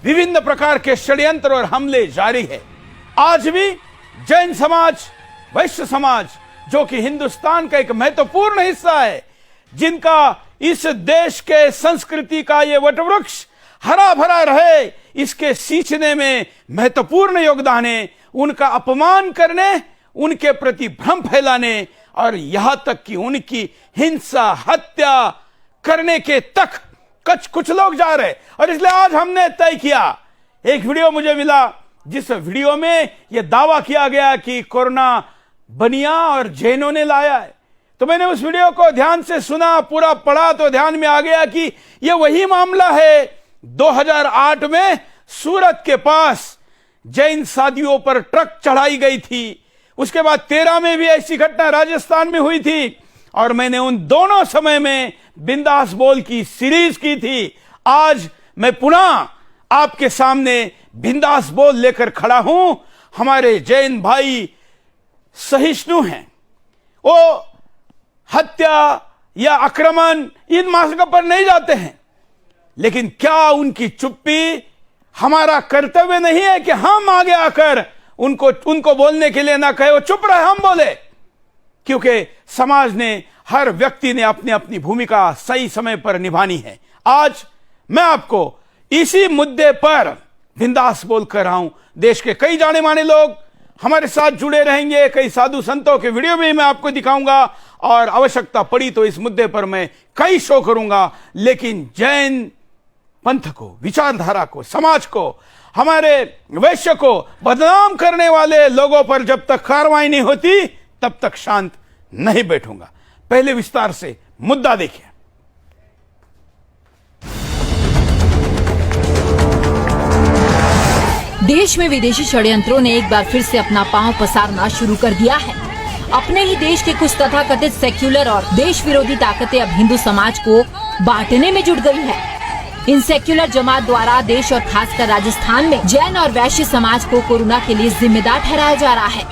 विभिन्न प्रकार के षड्यंत्र और हमले जारी है। आज भी जैन समाज, वैश्य समाज, जो कि हिंदुस्तान का एक महत्वपूर्ण हिस्सा है, जिनका इस देश के संस्कृति का ये वटवृक्ष हरा भरा रहे, इसके सींचने में महत्वपूर्ण योगदान है, उनका अपमान करने, उनके प्रति भ्रम फैलाने और यहां तक कि उनकी हिंसा, हत्या करने के तक कुछ लोग जा रहे। और इसलिए आज हमने तय किया, एक वीडियो मुझे मिला जिस वीडियो में यह दावा किया गया कि कोरोना बनिया और जैनों ने लाया है। तो मैंने उस वीडियो को ध्यान से सुना, पूरा पढ़ा तो ध्यान में आ गया कि यह वही मामला है 2008 में सूरत के पास जैन साधुओं पर ट्रक चढ़ाई गई थी। उसके बाद 13 में भी ऐसी घटना राजस्थान में हुई थी और मैंने उन दोनों समय में बिंदास बोल की सीरीज की थी। आज मैं पुनः आपके सामने बिंदास बोल लेकर खड़ा हूं। हमारे जैन भाई सहिष्णु हैं, वो हत्या या आक्रमण इन मार्गों पर नहीं जाते हैं, लेकिन क्या उनकी चुप्पी हमारा कर्तव्य नहीं है कि हम आगे आकर उनको बोलने के लिए ना कहे वो चुप रहे, हम बोले? क्योंकि समाज ने, हर व्यक्ति ने अपनी अपनी भूमिका सही समय पर निभानी है। आज मैं आपको इसी मुद्दे पर बिंदास बोलकर रहा हूं। देश के कई जाने माने लोग हमारे साथ जुड़े रहेंगे, कई साधु संतों के वीडियो भी मैं आपको दिखाऊंगा और आवश्यकता पड़ी तो इस मुद्दे पर मैं कई शो करूंगा। लेकिन जैन पंथ को, विचारधारा को, समाज को, हमारे वैश्य को बदनाम करने वाले लोगों पर जब तक कार्रवाई नहीं होती तब तक शांत नहीं बैठूंगा। पहले विस्तार से मुद्दा देखिए। देश में विदेशी षड्यंत्रों ने एक बार फिर से अपना पांव पसारना शुरू कर दिया है। अपने ही देश के कुछ तथाकथित सेक्युलर और देश विरोधी ताकतें अब हिंदू समाज को बांटने में जुट गई है। इन सेक्युलर जमात द्वारा देश और खासकर राजस्थान में जैन और वैश्य समाज को कोरोना के लिए जिम्मेदार ठहराया जा रहा है।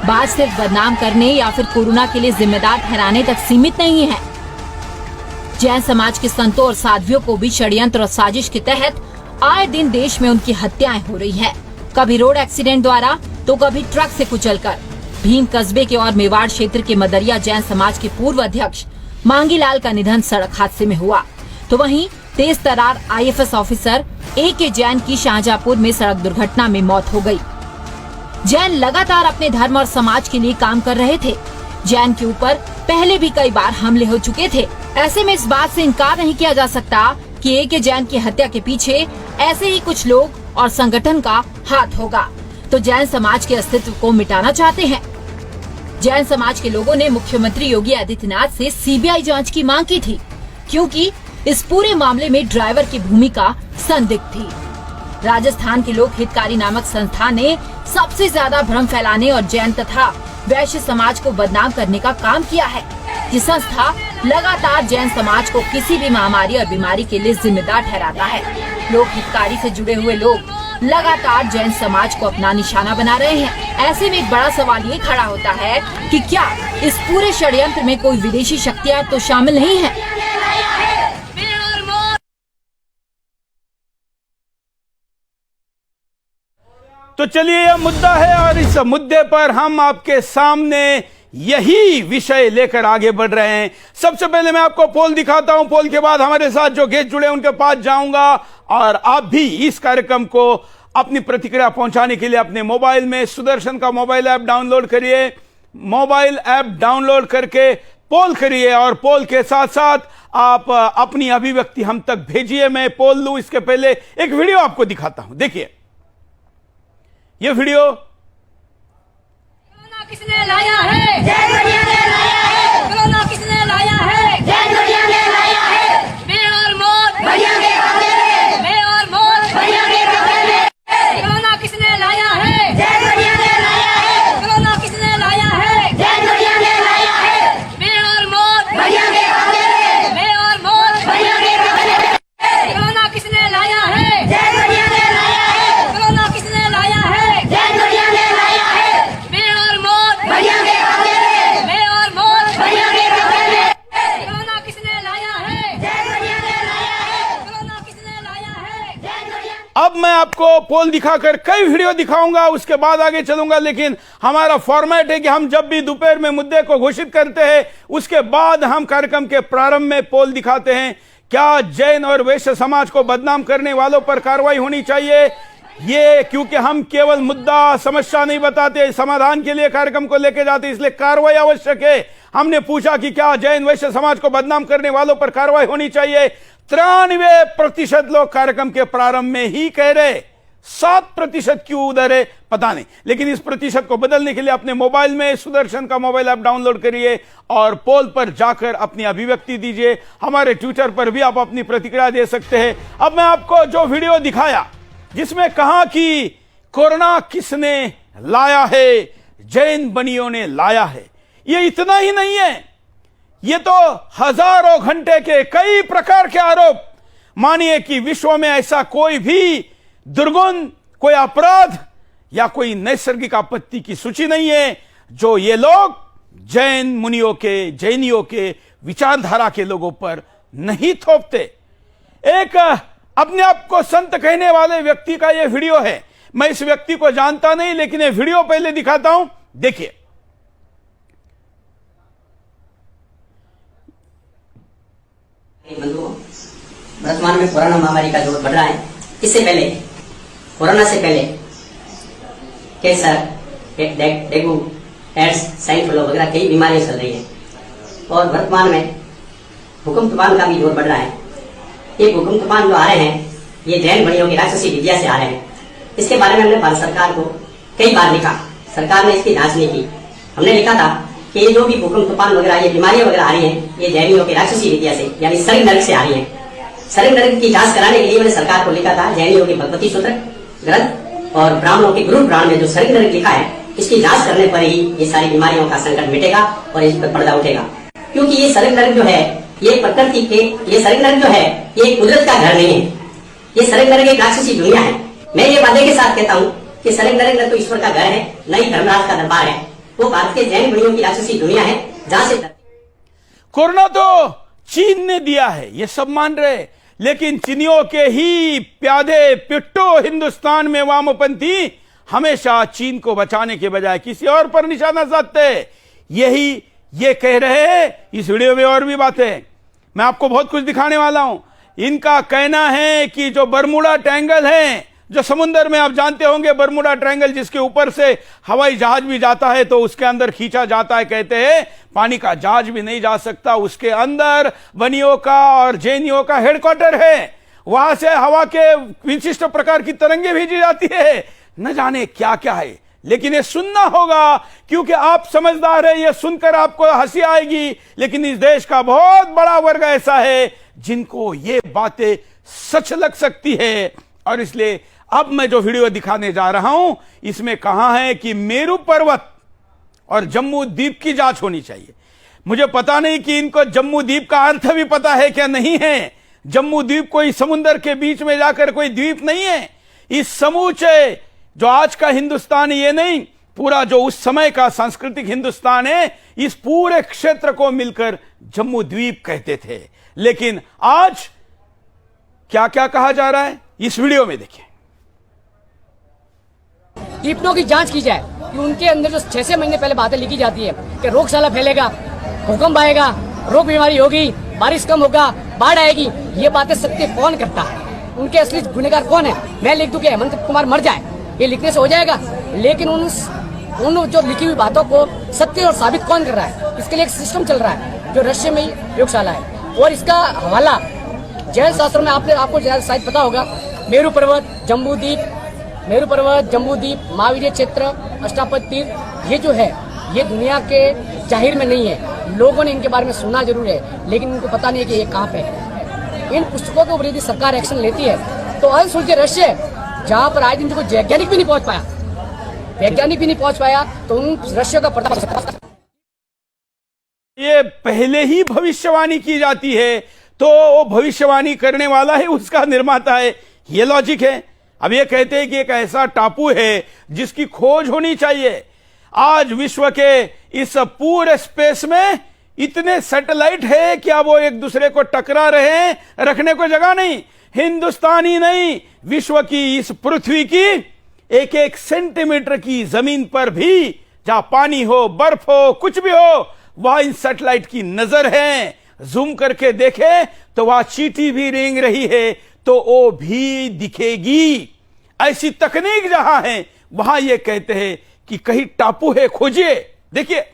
बात सिर्फ बदनाम करने या फिर कोरोना के लिए जिम्मेदार ठहराने तक सीमित नहीं है। जैन समाज के संतों और साध्वियों को भी षड्यंत्र और साजिश के तहत आए दिन देश में उनकी हत्याएं हो रही है। कभी रोड एक्सीडेंट द्वारा तो कभी ट्रक से कुचलकर। भीम कस्बे के और मेवाड़ क्षेत्र के मदरिया जैन समाज के पूर्व अध्यक्ष मांगीलाल का निधन सड़क हादसे में हुआ, तो वहीं तेज तरार IFS ऑफिसर AK जैन की शाहजहांपुर में सड़क दुर्घटना में मौत हो गई। जैन लगातार अपने धर्म और समाज के लिए काम कर रहे थे। जैन के ऊपर पहले भी कई बार हमले हो चुके थे। ऐसे में इस बात से इनकार नहीं किया जा सकता कि AK जैन की हत्या के पीछे ऐसे ही कुछ लोग और संगठन का हाथ होगा। तो जैन समाज के अस्तित्व को मिटाना चाहते हैं। जैन समाज के लोगों ने मुख्यमंत्री योगी आदित्यनाथ से CBI जांच की मांग की थी, क्योंकि इस पूरे मामले में ड्राइवर की भूमिका संदिग्ध थी। राजस्थान के लोक हितकारी नामक संस्था ने सबसे ज्यादा भ्रम फैलाने और जैन तथा वैश्य समाज को बदनाम करने का काम किया है। ये संस्था लगातार जैन समाज को किसी भी महामारी और बीमारी के लिए जिम्मेदार ठहराता है। लोक हितकारी से जुड़े हुए लोग लगातार जैन समाज को अपना निशाना बना रहे हैं। ऐसे में एक बड़ा सवाल ये खड़ा होता है कि क्या इस पूरे षड्यंत्र में कोई विदेशी शक्तियां तो शामिल नहीं है? तो चलिए, यह मुद्दा है और इस मुद्दे पर हम आपके सामने यही विषय लेकर आगे बढ़ रहे हैं। सबसे पहले मैं आपको पोल दिखाता हूं। पोल के बाद हमारे साथ जो गेस्ट जुड़े उनके पास जाऊंगा और आप भी इस कार्यक्रम को अपनी प्रतिक्रिया पहुंचाने के लिए अपने मोबाइल में सुदर्शन का मोबाइल ऐप डाउनलोड करिए। मोबाइल ऐप डाउनलोड करके पोल करिए और पोल के साथ साथ आप अपनी अभिव्यक्ति हम तक भेजिए। मैं पोल लूं इसके पहले एक वीडियो आपको दिखाता हूं। देखिए ये वीडियो। कोरोना किसने लाया है? जैन दुनिया ने लाया है। कोरोना किसने लाया है? जैन दुनिया ने लाया है। मैं और मौत भैया के खाते में। मैं और मौत भैया के खाते में। कोरोना किसने लाया है? जैन दुनिया ने लाया है। कोरोना किसने लाया है? जैन दुनिया ने लाया है। मैं और मौत भैया के खाते में। मैं और मौत भैया के खाते में। कोरोना किसने लाया है? जैन दुनिया ने लाया है। कोरोना किसने लाया है? जैन दुनिया ने लाया है। मैं और मौत भैया के खाते में। मैं और अब मैं आपको पोल दिखाकर कई वीडियो दिखाऊंगा, उसके बाद आगे चलूंगा। लेकिन हमारा फॉर्मेट है कि हम जब भी दोपहर में मुद्दे को घोषित करते हैं उसके बाद हम कार्यक्रम के प्रारंभ में पोल दिखाते हैं। क्या जैन और वैश्य समाज को बदनाम करने वालों पर कार्रवाई होनी चाहिए? ये क्योंकि हम केवल मुद्दा समस्या नहीं बताते, समाधान के लिए कार्यक्रम को लेके जाते, इसलिए कार्रवाई आवश्यक है। हमने पूछा कि क्या जैन वैश्य समाज को बदनाम करने वालों पर कार्रवाई होनी चाहिए। 93% लोग कार्यक्रम के प्रारंभ में ही कह रहे, 7% क्यों उधर है पता नहीं। लेकिन इस प्रतिशत को बदलने के लिए अपने मोबाइल में सुदर्शन का मोबाइल ऐप डाउनलोड करिए और पोल पर जाकर अपनी अभिव्यक्ति दीजिए। हमारे ट्विटर पर भी आप अपनी प्रतिक्रिया दे सकते हैं। अब मैं आपको जो वीडियो दिखाया जिसमें कहा कि कोरोना किसने लाया है, जैन बनियों ने लाया है, ये इतना ही नहीं है, ये तो हजारों घंटे के कई प्रकार के आरोप। मानिए कि विश्व में ऐसा कोई भी दुर्गुण, कोई अपराध या कोई नैसर्गिक आपत्ति की सूची नहीं है जो ये लोग जैन मुनियों के, जैनियों के विचारधारा के लोगों पर नहीं थोपते। एक अपने आप को संत कहने वाले व्यक्ति का यह वीडियो है। मैं इस व्यक्ति को जानता नहीं, लेकिन यह वीडियो पहले दिखाता हूं, देखिए। बंधुओं, वर्तमान में कोरोना महामारी का दौर बढ़ रहा है। इससे पहले, कोरोना से पहले cancer, dengue, AIDS, swine flu वगैरह कई बीमारियां चल रही है और वर्तमान में भूकंप तूफान का भी दौर बढ़ रहा है। ये भूकंप तूफान जो आ रहे हैं, ये जैन बनियों की राक्षसी विद्या से आ रहे हैं। इसके बारे में हमने भारत सरकार को कई बार लिखा, सरकार ने इसकी जांच नहीं की। हमने लिखा था कि ये जो भी भूकंप तूफान वगैरह, ये बीमारियां वगैरह आ रही हैं, ये जैनियों की राक्षसी विद्या से यानी सर्ग नरक से आ रही है। सर्ग नरक की जांच कराने के लिए मैंने सरकार को लिखा था, जैनियों के भगवती सूत्र ग्रंथ और ब्राह्मणों के गुरु पुराण में जो सर्ग नरक लिखा है, इसकी जांच करने पर ही ये सारी बीमारियों का संकट मिटेगा और इस पर पर्दा उठेगा। क्योंकि ये सर्ग नरक जो है, ये प्रकृति के, ये सर्ग नरक जो है, ये कुदरत का घर नहीं है। ये सर्ग नरक एक राक्षसी दुनिया है। मैं ये वादे के साथ कहता हूँ कि सर्ग नरक न तो ईश्वर का घर है, न ही धर्मराज का दरबार है। वो भारत के जैन बनियों की राक्षसी दुनिया है, जहां से कोरोना तो चीन ने दिया है, ये सब मान रहे, लेकिन चीनियों के ही प्यादे पिट्टो हिंदुस्तान में वामपंथी हमेशा चीन को बचाने के बजाय किसी और पर निशाना साधते। यही ये कह रहे हैं। इस वीडियो में और भी बातें, मैं आपको बहुत कुछ दिखाने वाला हूं। इनका कहना है कि जो बरमूडा ट्रायंगल है, जो समुद्र में आप जानते होंगे बरमूडा ट्रायंगल, जिसके ऊपर से हवाई जहाज भी जाता है तो उसके अंदर खींचा जाता है, कहते हैं पानी का जहाज भी नहीं जा सकता। उसके अंदर बनियों का और जैनियों का हेडक्वार्टर है, वहां से हवा के विशिष्ट प्रकार की तरंगे भेजी जाती है। न जाने क्या क्या है, लेकिन ये सुनना होगा क्योंकि आप समझदार है। ये सुनकर आपको हंसी आएगी, लेकिन इस देश का बहुत बड़ा वर्ग ऐसा है जिनको ये बातें सच लग सकती है। और इसलिए अब मैं जो वीडियो दिखाने जा रहा हूं, इसमें कहा है कि मेरू पर्वत और जम्मू द्वीप की जांच होनी चाहिए। मुझे पता नहीं कि इनको जम्मू द्वीप का अर्थ भी पता है क्या नहीं है। जम्मू द्वीप कोई समुद्र के बीच में जाकर कोई द्वीप नहीं है। इस समूचे जो आज का हिंदुस्तान, ये नहीं, पूरा जो उस समय का सांस्कृतिक हिंदुस्तान है, इस पूरे क्षेत्र को मिलकर जम्मू द्वीप कहते थे। लेकिन आज क्या क्या कहा जा रहा है, इस वीडियो में देखिए। टिप्पणों की जांच की जाए कि उनके अंदर जो 6 महीने पहले बातें लिखी जाती है कि रोगशाला फैलेगा, भूकंप आएगा, रोग बीमारी होगी, बारिश कम होगा, बाढ़ आएगी, ये बातें सत्य कौन करता है? उनके असली गुनहगार कौन है? मैं लिख दूं कि हेमंत कुमार मर जाए, ये लिखने से हो जाएगा? लेकिन उन जो लिखी हुई बातों को सत्य और साबित कौन कर रहा है? इसके लिए एक सिस्टम चल रहा है जो रशिया में प्रयोगशाला है, और इसका हवाला जैन शास्त्र में आपको शायद पता होगा। मेरू पर्वत, जम्बू द्वीप, महावीर क्षेत्र, अष्टापद तीर्थ, ये जो है ये दुनिया के जाहिर में नहीं है। लोगों ने इनके बारे में सुना जरूर है, लेकिन इनको पता नहीं है कि ये कहाँ पे है। इन पुस्तकों के ऊपर यदि सरकार एक्शन लेती है तो अंशुल के रशिया, जहाँ पर आज दिन कोई वैज्ञानिक भी नहीं पहुंच पाया, तो उन रशिया का पर्दाफाश। ये पहले ही भविष्यवाणी की जाती है तो वो भविष्यवाणी करने वाला है उसका निर्माता है, ये लॉजिक है। अब ये कहते हैं कि एक ऐसा टापू है जिसकी खोज होनी चाहिए। आज विश्व के इस पूरे स्पेस में इतने सैटेलाइट है कि अब वो एक दूसरे को टकरा रहे हैं, रखने को जगह नहीं। हिंदुस्तानी नहीं, विश्व की इस पृथ्वी की एक एक सेंटीमीटर की जमीन पर भी जहां पानी हो, बर्फ हो, कुछ भी हो, वहां इन सैटेलाइट की नजर है। जूम करके देखे तो वहां चींटी भी रेंग रही है तो वो भी दिखेगी। ऐसी तकनीक जहां है वहां ये कहते हैं कि कहीं टापू है, खोजिए। देखिए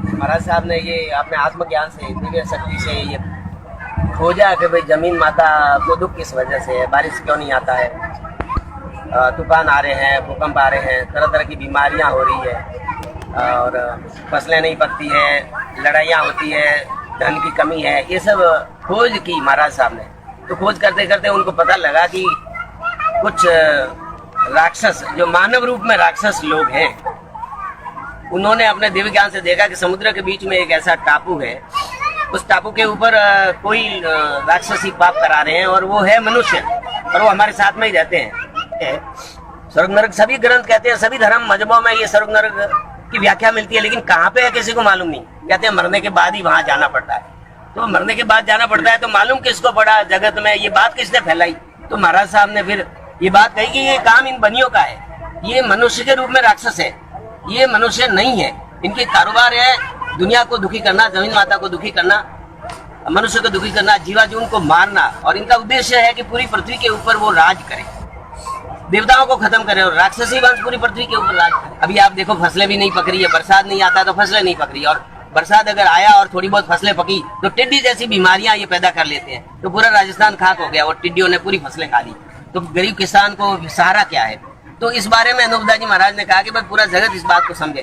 महाराज साहब ने ये अपने आत्मज्ञान से, दिव्य शक्ति से ये खोजा कि भाई जमीन माता को दुख किस वजह से है, बारिश क्यों नहीं आता है, तूफान आ रहे हैं, भूकंप आ रहे हैं, तरह तरह की बीमारियां हो रही है और फसलें नहीं पकती है, लड़ाइयाँ होती है, धन की कमी है। ये सब खोज की महाराज साहब ने। तो खोज करते करते उनको पता लगा कि कुछ राक्षस, जो मानव रूप में राक्षस लोग हैं, उन्होंने अपने दिव्य ज्ञान से देखा कि समुद्र के बीच में एक ऐसा टापू है, उस टापू के ऊपर कोई राक्षसी पाप करा रहे हैं और वो है मनुष्य, और वो हमारे साथ में ही रहते हैं। स्वर्ग नरक सभी ग्रंथ कहते हैं, सभी धर्म मजहबों में ये स्वर्ग नरक की व्याख्या मिलती है, लेकिन कहाँ पे है किसी को मालूम नहीं। कहते हैं मरने के बाद ही वहां जाना पड़ता है। तो मरने के बाद जाना पड़ता है तो मालूम किसको पड़ा जगत में, ये बात किसने फैलाई? तो महाराज साहब ने फिर ये बात कही कि ये काम इन बनियों का है, ये मनुष्य के रूप में राक्षस है, ये मनुष्य नहीं है। इनके कारोबार है दुनिया को दुखी करना, जमीन माता को दुखी करना, मनुष्य को दुखी करना, जीवाजून को मारना, और इनका उद्देश्य है कि पूरी पृथ्वी के ऊपर वो राज करे, देवताओं को खत्म करे और राक्षसी वंश पूरी पृथ्वी के ऊपर राज करे। अभी आप देखो फसलें भी नहीं पक रही है, बरसात नहीं आता तो फसलें नहीं पक रही, और बरसात अगर आया और थोड़ी बहुत फसलें पकी तो टिड्डी जैसी बीमारियां ये पैदा कर लेते हैं। तो पूरा राजस्थान खाक हो गया और टिड्डियों ने पूरी फसलें खा ली। तो गरीब किसान को सहारा क्या है? तो इस बारे में अनूपदा जी महाराज ने कहा कि भाई पूरा जगत इस बात को समझे,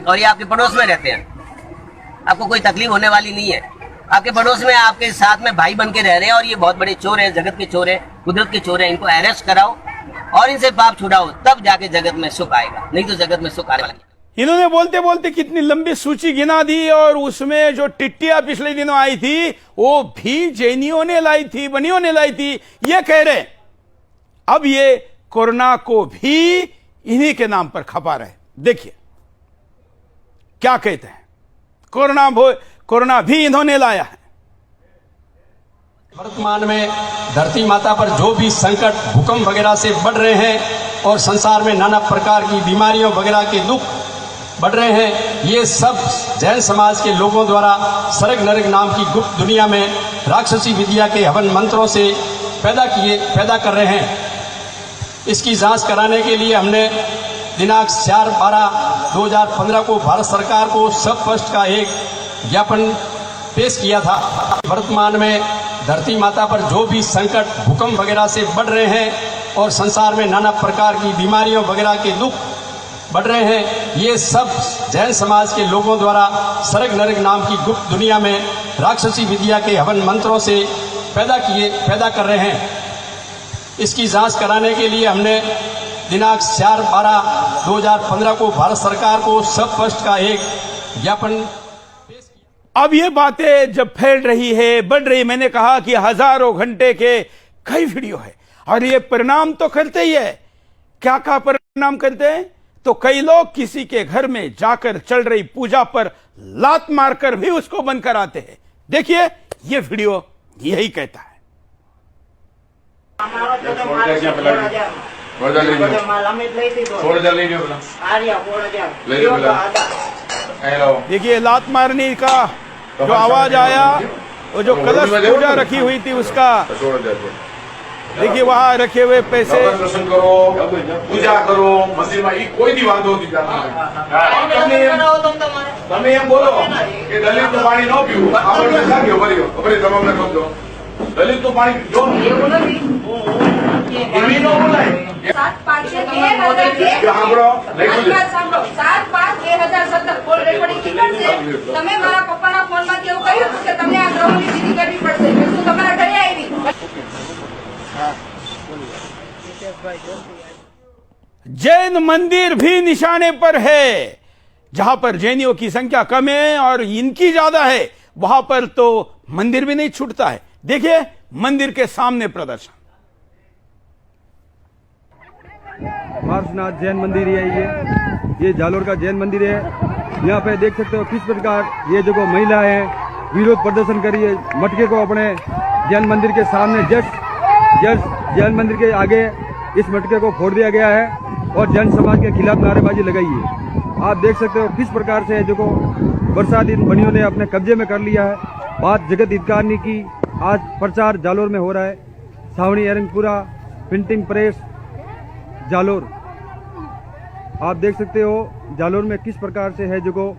और ये आपके पड़ोस में रहते हैं, आपको कोई तकलीफ होने वाली नहीं है। आपके पड़ोस में आपके साथ में भाई बन के रह रहे हैं और ये बहुत बड़े चोर हैं, जगत के चोर हैं, कुदरत के चोर हैं। इनको अरेस्ट कराओ और इनसे पाप छुड़ाओ, तब जाके जगत में सुख आएगा, नहीं तो जगत में सुख आने वाला नहीं। इन्होंने बोलते बोलते कितनी लंबी सूची गिना दी, और उसमें जो टिट्टियां पिछले दिनों आई थी वो भी जैनियों ने लाई थी, बनियों ने लाई थी। ये कह रहे अब ये कोरोना को भी इन्हीं के नाम पर खपा रहे। देखिए क्या कहते हैं, कोरोना भी इन्होंने लाया है। वर्तमान में धरती माता पर जो भी संकट, भूकंप वगैरह से बढ़ रहे हैं और संसार में नाना प्रकार की बीमारियों वगैरह के दुख बढ़ रहे हैं, ये सब जैन समाज के लोगों द्वारा स्वर्ग नरक नाम की गुप्त दुनिया में राक्षसी विद्या के हवन मंत्रों से पैदा कर रहे हैं। इसकी जांच कराने के लिए हमने दिनांक 4/12/2015 को भारत सरकार को स्पष्ट का एक ज्ञापन पेश किया था। वर्तमान में धरती माता पर जो भी संकट, भूकंप वगैरह से बढ़ रहे हैं और संसार में नाना प्रकार की बीमारियों वगैरह के दुख बढ़ रहे हैं, ये सब जैन समाज के लोगों द्वारा स्वर्ग नरक नाम की गुप्त दुनिया में राक्षसी विद्या के हवन मंत्रों से पैदा कर रहे हैं। इसकी जांच कराने के लिए हमने दिनांक 4/12/2015 को भारत सरकार को स्पष्ट का एक ज्ञापन। अब ये बातें जब फैल रही है, बढ़ रही, मैंने कहा कि हजारों घंटे के कई वीडियो है और ये परिणाम तो करते ही है। क्या परिणाम करते हैं? तो कई लोग किसी के घर में जाकर चल रही पूजा पर लात मारकर भी उसको बंद कराते हैं। देखिए ये वीडियो यही कहता है। देखिए लात मारने का जो आवाज आया, वो जो कलश पूजा रखी हुई थी उसका, देखिए वहां रखे हुए पैसे। दर्शन करो, पूजा करो, मंदिर में कोई नहीं वांधो थी। તમે એમ બોલો કે દલિત નું પાણી ન પીવું, આપણે લાગ્યો ભરી તમામને કહો દલિત નું પાણી જો એવી ન બોલાય। 7/5/2017 કોલ રેકોર્ડિંગ નીકળશે। તમે મારા પપ્પાના ફોનમાંથી એવું કહ્યું કે તમને આ ગ્રહોની વિધિ કરવી પડશે, શું તમારા ઘરે આવી? जैन मंदिर भी निशाने पर है। जहां पर जैनियों की संख्या कम है और इनकी ज्यादा है, वहां पर तो मंदिर भी नहीं छूटता है। देखिए मंदिर के सामने प्रदर्शन। पार्श्वनाथ जैन मंदिर है, ये जालोर का जैन मंदिर है। यहाँ पे देख सकते हो किस प्रकार ये जो महिला है विरोध प्रदर्शन करिए, मटके को अपने जैन मंदिर के सामने जस्ट जैन मंदिर के आगे इस मटके को फोड़ दिया गया है और जैन समाज के खिलाफ नारेबाजी लगाई है। आप देख सकते हो किस प्रकार से जो बरसाती बनियों ने अपने कब्जे में कर लिया है। बात जगत हितकारनी की आज प्रचार जालोर में हो रहा है। सावणी एरंगपुरा प्रिंटिंग प्रेस जालोर, आप देख सकते हो जालोर में किस प्रकार से है जो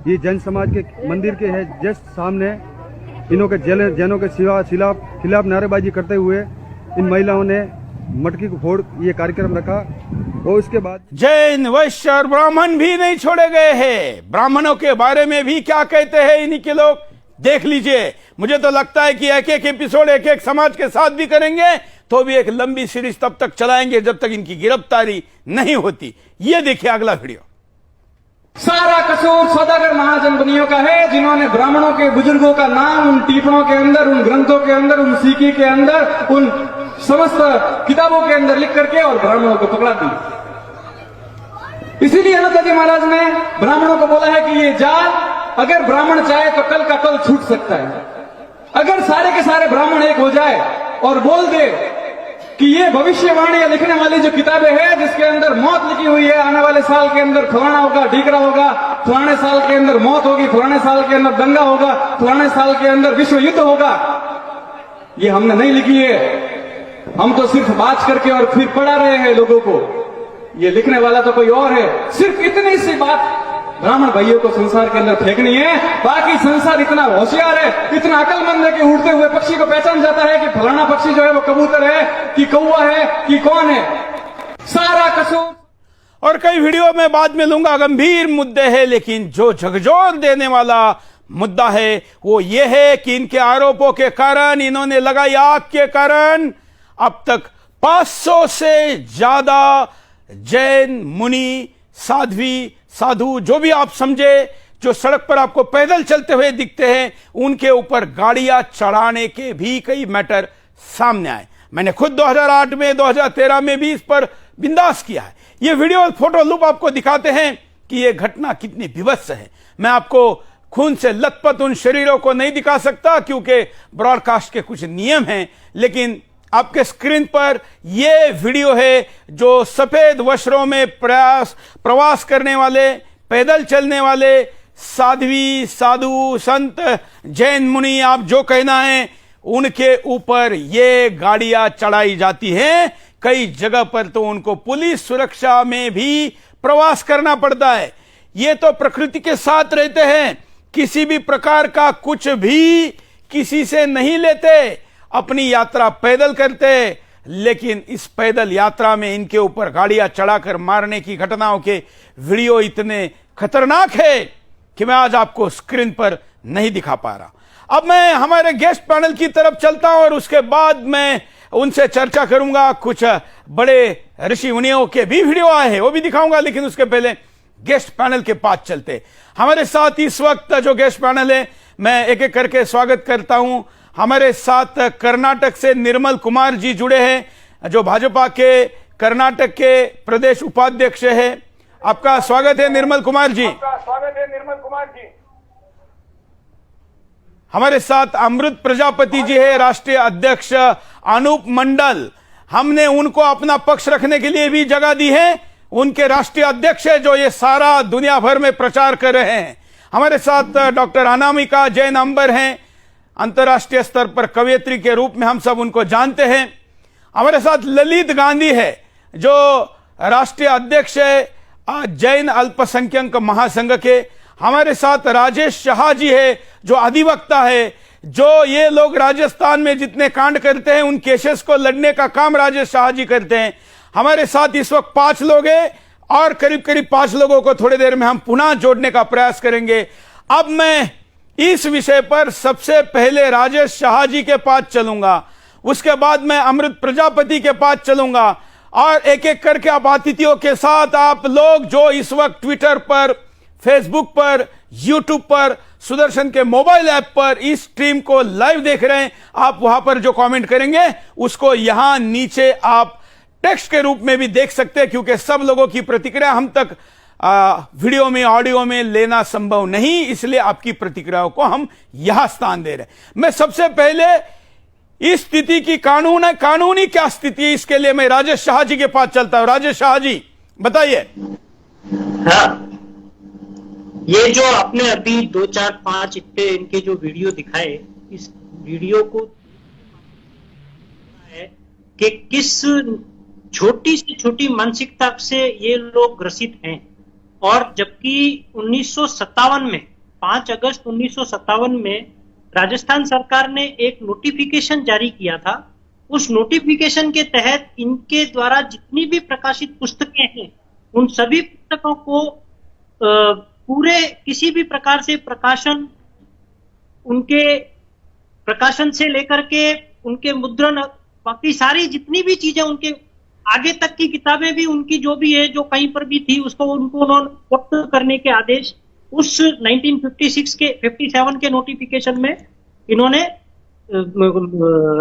ये जैन समाज के मंदिर के है जस्ट सामने इनों के जैनों के खिलाफ नारेबाजी करते हुए इन महिलाओं ने मटकी को फोड़ ये कार्यक्रम रखा। और उसके बाद जैन, वैश्य और ब्राह्मण भी नहीं छोड़े गए हैं। ब्राह्मणों के बारे में भी क्या कहते हैं इन्हीं के लोग, देख लीजिए। मुझे तो लगता है कि एक एक एपिसोड एक एक समाज के साथ भी करेंगे तो भी एक लंबी सीरीज तब तक चलाएंगे जब तक इनकी गिरफ्तारी नहीं होती। ये देखिए अगला वीडियो। सारा कसूर सौदागर महाजन बनियों का है, जिन्होंने ब्राह्मणों के बुजुर्गों का नाम उन टीपणों के अंदर, उन ग्रंथों के अंदर, उन सीकी के अंदर, उन समस्त किताबों के अंदर लिख करके और ब्राह्मणों को पकड़ा दी। इसीलिए हनुमान महाराज ने ब्राह्मणों को बोला है कि ये जाल अगर ब्राह्मण चाहे तो कल का कल छूट सकता है। अगर सारे के सारे ब्राह्मण एक हो जाए और बोल दे कि ये भविष्यवाणी लिखने वाली जो किताबें हैं जिसके अंदर मौत लिखी हुई है, आने वाले साल के अंदर फलाना होगा, ढीकरा होगा, फलाने साल के अंदर मौत होगी, फलाने साल के अंदर दंगा होगा, फलाने साल के अंदर विश्व युद्ध होगा, ये हमने नहीं लिखी है। हम तो सिर्फ बात करके और फिर पढ़ा रहे हैं लोगों को। ये लिखने वाला तो कोई और है। सिर्फ इतनी सी बात ब्राह्मण भाइयों को संसार के अंदर फेंकनी है। बाकी संसार इतना होशियार है, इतना अकलमंद है कि उड़ते हुए पक्षी को पहचान जाता है कि फलाना पक्षी जो है वो कबूतर है कि कौवा है कि कौन है। सारा कसूर। और कई वीडियो में बाद में लूंगा, गंभीर मुद्दे हैं, लेकिन जो झकझोर देने वाला मुद्दा है वो ये है कि इनके आरोपों के कारण, इन्होंने लगाई आग के कारण अब तक 500 से ज्यादा जैन मुनि, साध्वी, साधु, जो भी आप समझे, जो सड़क पर आपको पैदल चलते हुए दिखते हैं, उनके ऊपर गाड़ियां चढ़ाने के भी कई मैटर सामने आए। मैंने खुद 2008 में, 2013 में भी इस पर बिंदास किया है। ये वीडियो फोटो लूप आपको दिखाते हैं कि ये घटना कितनी विभत्स है। मैं आपको खून से लथपथ उन शरीरों को नहीं दिखा सकता क्योंकि ब्रॉडकास्ट के कुछ नियम हैं, लेकिन आपके स्क्रीन पर यह वीडियो है जो सफेद वस्त्रों में प्रवास करने वाले, पैदल चलने वाले साध्वी, साधु, संत, जैन मुनि, आप जो कहना है, उनके ऊपर ये गाड़ियां चढ़ाई जाती हैं। कई जगह पर तो उनको पुलिस सुरक्षा में भी प्रवास करना पड़ता है। ये तो प्रकृति के साथ रहते हैं, किसी भी प्रकार का कुछ भी किसी से नहीं लेते, अपनी यात्रा पैदल करते, लेकिन इस पैदल यात्रा में इनके ऊपर गाड़ियां चढ़ाकर मारने की घटनाओं के वीडियो इतने खतरनाक है कि मैं आज आपको स्क्रीन पर नहीं दिखा पा रहा। अब मैं हमारे गेस्ट पैनल की तरफ चलता हूं और उसके बाद मैं उनसे चर्चा करूंगा। कुछ बड़े ऋषि मुनियों के भी वीडियो आए हैं, वो भी दिखाऊंगा, लेकिन उसके पहले गेस्ट पैनल के पास चलते। हमारे साथ इस वक्त जो गेस्ट पैनल है, मैं एक एक करके स्वागत करता हूं। हमारे साथ कर्नाटक से निर्मल कुमार जी जुड़े हैं, जो भाजपा के कर्नाटक के प्रदेश उपाध्यक्ष है। आपका स्वागत है निर्मल कुमार जी। हमारे साथ अमृत प्रजापति जी है, राष्ट्रीय अध्यक्ष अनूप मंडल। हमने उनको अपना पक्ष रखने के लिए भी जगह दी है, उनके राष्ट्रीय अध्यक्ष है जो ये सारा दुनिया भर में प्रचार कर रहे हैं। हमारे साथ डॉक्टर अनामिका जैन अंबर हैं, अंतर्राष्ट्रीय स्तर पर कवयित्री के रूप में हम सब उनको जानते हैं। हमारे साथ ललित गांधी है जो राष्ट्रीय अध्यक्ष है जैन अल्पसंख्यक महासंघ के। हमारे साथ राजेश शाह जी है जो अधिवक्ता है, जो ये लोग राजस्थान में जितने कांड करते हैं उन केसेस को लड़ने का काम राजेश शाह जी करते हैं। हमारे साथ इस वक्त 5 लोग हैं और करीब करीब 5 लोगों को थोड़ी देर में हम पुनः जोड़ने का प्रयास करेंगे। अब मैं इस विषय पर सबसे पहले राजेश शाह जी के पास चलूंगा, उसके बाद मैं अमृत प्रजापति के पास चलूंगा और एक एक करके आप अतिथियों के साथ, आप लोग जो इस वक्त ट्विटर पर, फेसबुक पर, यूट्यूब पर, सुदर्शन के मोबाइल ऐप पर इस स्ट्रीम को लाइव देख रहे हैं, आप वहां पर जो कमेंट करेंगे उसको यहां नीचे आप टेक्स्ट के रूप में भी देख सकते हैं, क्योंकि सब लोगों की प्रतिक्रिया हम तक वीडियो में, ऑडियो में लेना संभव नहीं, इसलिए आपकी प्रतिक्रियाओं को हम यहां स्थान दे रहे हैं। मैं सबसे पहले इस स्थिति की कानूनी क्या स्थिति है, इसके लिए मैं राजेश शाह जी के पास चलता हूं। राजेश शाह जी बताइए। हाँ, ये जो आपने अभी 2, 4, 5 इनके जो वीडियो दिखाए, इस वीडियो को है कि किस छोटी से छोटी मानसिकता से ये लोग ग्रसित हैं। और जबकि 1957 में 5 अगस्त 1957 में राजस्थान सरकार ने एक नोटिफिकेशन जारी किया था। उस नोटिफिकेशन के तहत इनके द्वारा जितनी भी प्रकाशित पुस्तकें हैं, उन सभी पुस्तकों को पूरे किसी भी प्रकार से प्रकाशन, उनके प्रकाशन से लेकर के उनके मुद्रण, बाकी सारी जितनी भी चीजें, उनके आगे तक की किताबें भी उनकी जो भी है, जो कहीं पर भी थी, उसको उनको उन्होंने करने के आदेश उस 1956 के 57 के नोटिफिकेशन में इन्होंने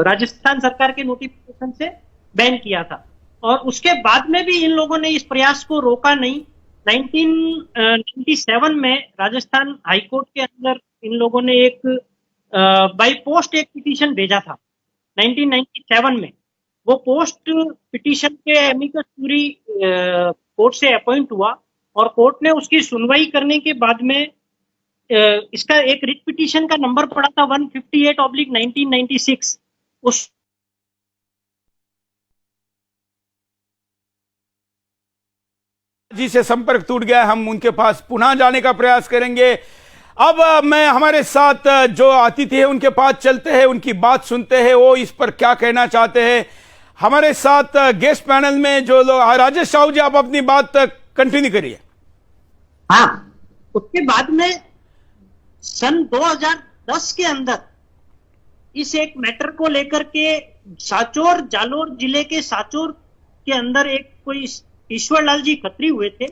राजस्थान सरकार के नोटिफिकेशन से बैन किया था। और उसके बाद में भी इन लोगों ने इस प्रयास को रोका नहीं। 1997 में राजस्थान हाईकोर्ट के अंदर इन लोगों ने एक बाई पोस्ट एक पिटीशन भेजा था 1997 में। वो पोस्ट पिटीशन के एमिकस क्यूरी कोर्ट से अपॉइंट हुआ और कोर्ट ने उसकी सुनवाई करने के बाद में इसका एक रिट पिटीशन का नंबर पड़ा था 158/1996। उस जी से संपर्क टूट गया, हम उनके पास पुनः जाने का प्रयास करेंगे। अब मैं हमारे साथ जो अतिथि है उनके पास चलते हैं, उनकी बात सुनते हैं, वो इस पर क्या कहना चाहते हैं। हमारे साथ गेस्ट पैनल में जो लोग, राजेश साहू जी आप अपनी बात कंटिन्यू करिए। हाँ, उसके बाद में सन 2010 के अंदर इस एक मैटर को लेकर के सांचौर, जालोर जिले के सांचौर के अंदर एक कोई ईश्वरलाल जी खत्री हुए थे।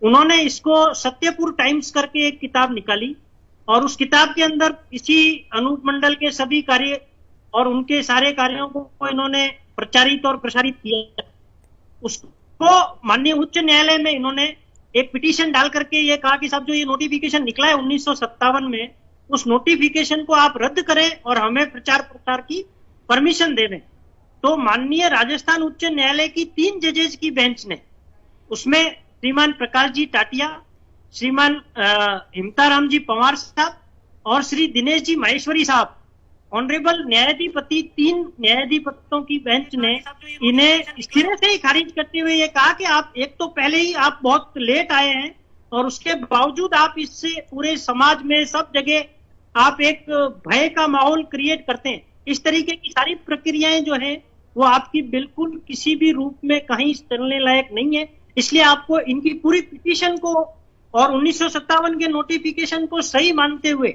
उन्होंने इसको सत्यपुर टाइम्स करके एक किताब निकाली और उस किताब के अंदर इसी अनूप मंडल के सभी कार्य और उनके सारे कार्यों को इन्होंने प्रचारित और प्रसारित किया। उसको माननीय उच्च न्यायालय में इन्होंने एक पिटीशन डाल करके ये कहा कि साहब जो ये नोटिफिकेशन निकला है 1957 में, उस नोटिफिकेशन को आप रद्द करें और हमें प्रचार प्रसार की परमिशन देवें। तो माननीय राजस्थान उच्च न्यायालय की 3 जजेस की बेंच ने, उसमें श्रीमान प्रकाश जी टाटिया, श्रीमान हिमताराम जी पंवार साहब और श्री दिनेश जी माहेश्वरी साहब, ऑनरेबल न्यायाधिपति 3 न्यायाधिपतियों की बेंच ने इन्हें सिरे से ही खारिज करते हुए ये कहा कि आप एक तो पहले ही आप बहुत लेट आए हैं और उसके बावजूद आप इससे पूरे समाज में सब जगह आप एक भय का माहौल क्रिएट करते हैं। इस तरीके की सारी प्रक्रियाएं जो है वो आपकी बिल्कुल किसी भी रूप में कहीं चलने लायक नहीं है। इसलिए आपको इनकी पूरी पिटीशन को और 1957 के नोटिफिकेशन को सही मानते हुए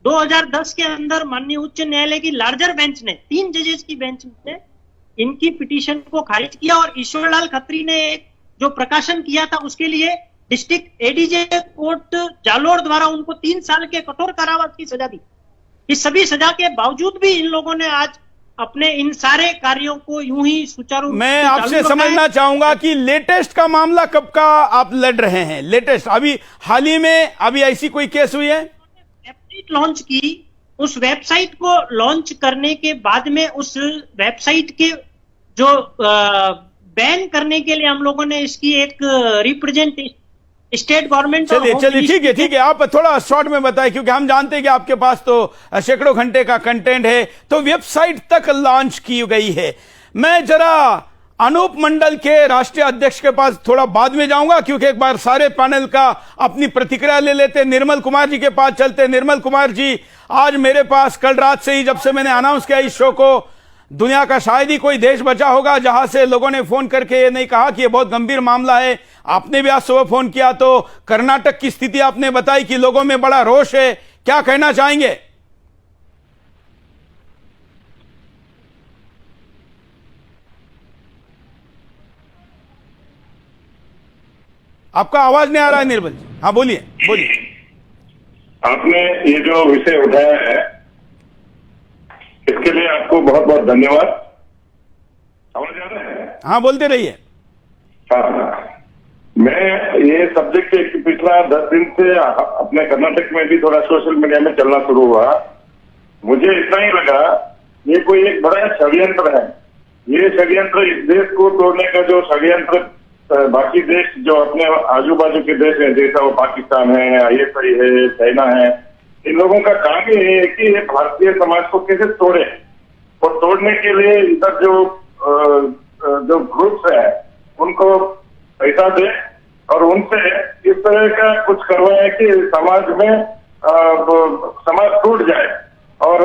2010 के अंदर माननीय उच्च न्यायालय की लार्जर बेंच ने, 3 जजेस की बेंच ने इनकी पिटीशन को खारिज किया और ईश्वरलाल खत्री ने एक जो प्रकाशन किया था उसके लिए डिस्ट्रिक्ट एडीजे कोर्ट जालोर द्वारा उनको 3 साल के कठोर कारावास की सजा दी। इस सभी सजा के बावजूद भी इन लोगों ने आज अपने इन सारे कार्यों को यूं ही सुचारू। मैं आपसे समझना चाहूंगा कि लेटेस्ट का मामला कब का आप लड़ रहे हैं? लेटेस्ट अभी हाल ही में अभी ऐसी कोई केस हुई है? वेबसाइट लॉन्च की, उस वेबसाइट को लॉन्च करने के बाद में उस वेबसाइट के जो बैन करने के लिए हम लोगों ने इसकी एक रिप्रेजेंटेशन स्टेट गवर्नमेंट। चलिए ठीक है आप थोड़ा शॉर्ट में बताएं, क्योंकि हम जानते हैं कि आपके पास तो सैकड़ों घंटे का कंटेंट है। तो वेबसाइट तक लॉन्च की गई है। मैं जरा अनूप मंडल के राष्ट्रीय अध्यक्ष के पास थोड़ा बाद में जाऊंगा, क्योंकि एक बार सारे पैनल का अपनी प्रतिक्रिया ले लेते हैं। निर्मल कुमार जी के पास चलते हैं। निर्मल कुमार जी, आज मेरे पास कल रात से ही जब से मैंने अनाउंस किया इस शो को, दुनिया का शायद ही कोई देश बचा होगा जहां से लोगों ने फोन करके ये नहीं कहा कि ये बहुत गंभीर मामला है। आपने भी आज सुबह फोन किया तो कर्नाटक की स्थिति आपने बताई कि लोगों में बड़ा रोष है। क्या कहना चाहेंगे? आपका आवाज नहीं आ रहा है निर्मल जी। हाँ बोलिए। आपने ये जो विषय उठाया है इसके लिए आपको बहुत बहुत धन्यवाद। समझ आ रहा है? हाँ बोलते रहिए। हाँ, मैं ये सब्जेक्ट पिछला 10 दिन से अपने कर्नाटक में भी थोड़ा सोशल मीडिया में चलना शुरू हुआ। मुझे इतना ही लगा ये कोई एक बड़ा षड्यंत्र है। ये षड्यंत्र इस देश को तोड़ने का जो षड्यंत्र बाकी देश जो अपने आजू बाजू के देश हैं, जैसा वो पाकिस्तान है, ISI है, चाइना है, इन लोगों का काम ये है कि ये भारतीय समाज को कैसे तोड़े, और तोड़ने के लिए इधर जो ग्रुप्स है उनको पैसा दे और उनसे इस तरह का कुछ करवाए कि समाज में समाज टूट जाए। और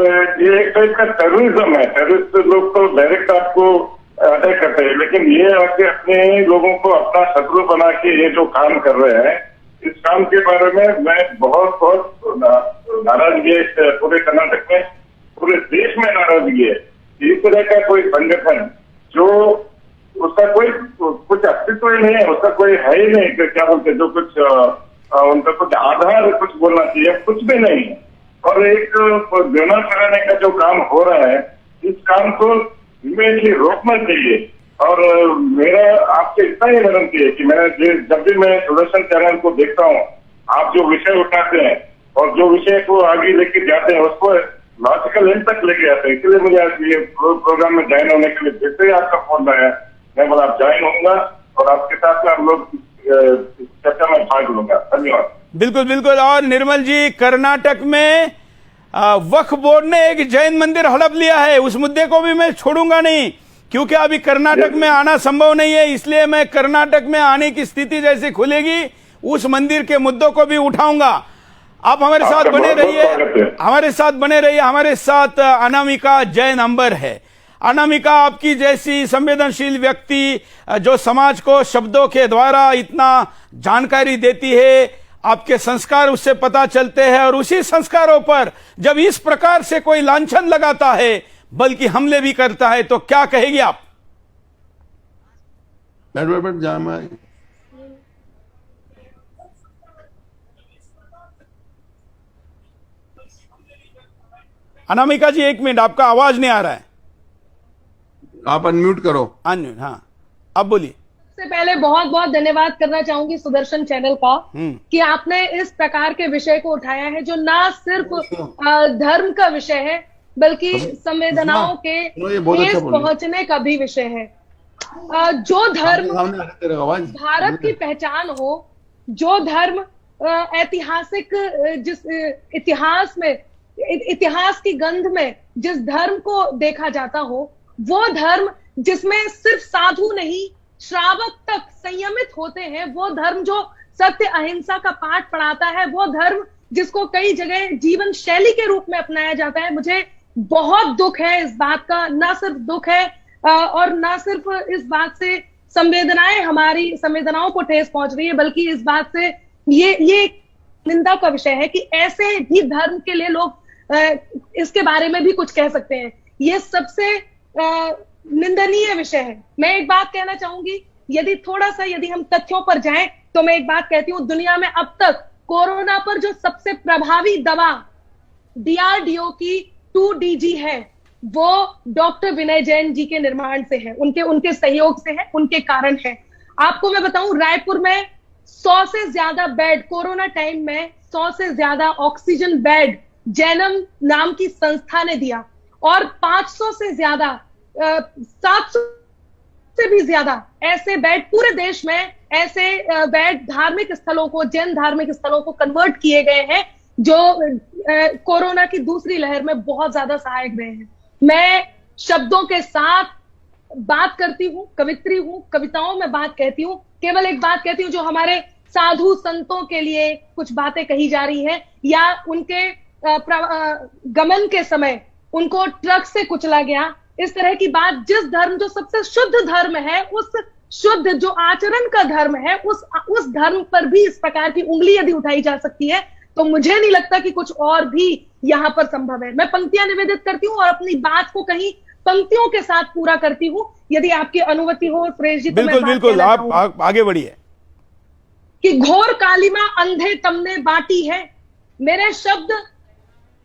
ये एक टाइप का टेररिज्म है। टेररिस्ट लोग तो डायरेक्ट आपको अटैक करते हैं, लेकिन ये आके अपने लोगों को अपना शत्रु बना के ये जो काम कर रहे हैं, इस काम के बारे में मैं बहुत नाराजगी है पूरे कर्नाटक में, पूरे देश में नाराजगी है। इस तरह का कोई संगठन जो उसका कोई कुछ अस्तित्व ही नहीं है, उसका कोई है ही नहीं, क्या बोलते जो कुछ उनका कुछ आधार कुछ बोलना चाहिए, कुछ भी नहीं है। और एक देना कराने का जो काम हो रहा है, इस काम को इमीडिएटली रोकना चाहिए। और मेरा आपसे इतना ही विनती है कि जब भी मैं दूरदर्शन चैनल को देखता हूँ, आप जो विषय उठाते हैं और जो विषय को आगे लेके जाते हैं उसको लॉजिकल एंड तक लेके जाते हैं। इसलिए मुझे आज ये प्रोग्राम में ज्वाइन होने के लिए जैसे ही आपका फोन आया, मैं बोला आप ज्वाइन होऊंगा और आपके साथ में हम लोग चर्चा में भाग लूंगा। धन्यवाद। बिल्कुल बिल्कुल। और निर्मल जी, कर्नाटक में वक्फ बोर्ड ने एक जैन मंदिर हड़प लिया है, उस मुद्दे को भी मैं छोड़ूंगा नहीं, क्योंकि अभी कर्नाटक में आना संभव नहीं है। इसलिए मैं कर्नाटक में आने की स्थिति जैसे खुलेगी उस मंदिर के मुद्दों को भी उठाऊंगा। आप हमारे साथ बने रहिए, हमारे साथ अनामिका जैन अंबर है। अनामिका, आपकी जैसी संवेदनशील व्यक्ति जो समाज को शब्दों के द्वारा इतना जानकारी देती है, आपके संस्कार उससे पता चलते हैं, और उसी संस्कारों पर जब इस प्रकार से कोई लांछन लगाता है बल्कि हमले भी करता है, तो क्या कहेगी आप? अनामिका जी, एक मिनट, आपका आवाज नहीं आ रहा है, आप अनम्यूट करो। अनम्यूट, हाँ, अब बोलिए। सबसे पहले बहुत बहुत धन्यवाद करना चाहूंगी सुदर्शन चैनल का कि आपने इस प्रकार के विषय को उठाया है जो ना सिर्फ धर्म का विषय है बल्कि संवेदनाओं के ठेस पहुंचने का भी विषय है। जो धर्म भारत की पहचान हो, जो धर्म ऐतिहासिक जिस इतिहास की गंध में जिस धर्म को देखा जाता हो, वो धर्म जिसमें सिर्फ साधु नहीं श्रावक तक संयमित होते हैं, वो धर्म जो सत्य अहिंसा का पाठ पढ़ाता है, वो धर्म जिसको कई जगह जीवन शैली के रूप में अपनाया जाता है। मुझे बहुत दुख है इस बात का, ना सिर्फ दुख है और ना सिर्फ इस बात से हमारी संवेदनाओं को ठेस पहुंच रही है, बल्कि इस बात से ये निंदा का विषय है कि ऐसे भी धर्म के लिए लोग इसके बारे में भी कुछ कह सकते हैं। ये सबसे निंदनीय विषय है। मैं एक बात कहना चाहूंगी, यदि हम तथ्यों पर जाएं तो मैं एक बात कहती हूं, दुनिया में अब तक कोरोना पर जो सबसे प्रभावी दवा DRDO की 2DG है, वो डॉक्टर विनय जैन जी के निर्माण से है, उनके सहयोग से है, उनके कारण है। आपको मैं बताऊं, रायपुर में 100 से ज्यादा बेड, कोरोना टाइम में 100 से ज्यादा ऑक्सीजन बेड जैनम नाम की संस्था ने दिया, और 500 से ज्यादा 700 से भी ज्यादा ऐसे बेड पूरे देश में, ऐसे बेड धार्मिक स्थलों को, जैन धार्मिक स्थलों को कन्वर्ट किए गए हैं, जो कोरोना की दूसरी लहर में बहुत ज्यादा सहायक रहे हैं। मैं शब्दों के साथ बात करती हूँ, कवित्री हूँ, कविताओं में बात कहती हूँ, केवल एक बात कहती हूँ जो हमारे साधु संतों के लिए कुछ बातें कही जा रही है, या उनके गमन के समय उनको ट्रक से कुचला गया, इस तरह की बात, जिस धर्म जो सबसे शुद्ध धर्म है, उस शुद्ध जो आचरण का धर्म है, उस धर्म पर भी इस प्रकार की उंगली यदि उठाई जा सकती है, तो मुझे नहीं लगता कि कुछ और भी यहाँ पर संभव है। मैं पंक्तियां निवेदित करती हूँ और अपनी बात को कहीं पंक्तियों के साथ पूरा करती हूँ, यदि आपकी अनुमति हो सुरेश जी। बिल्कुल, आप आगे बढ़िए। कि घोर कालिमा अंधे तमने बांटी है, मेरे शब्द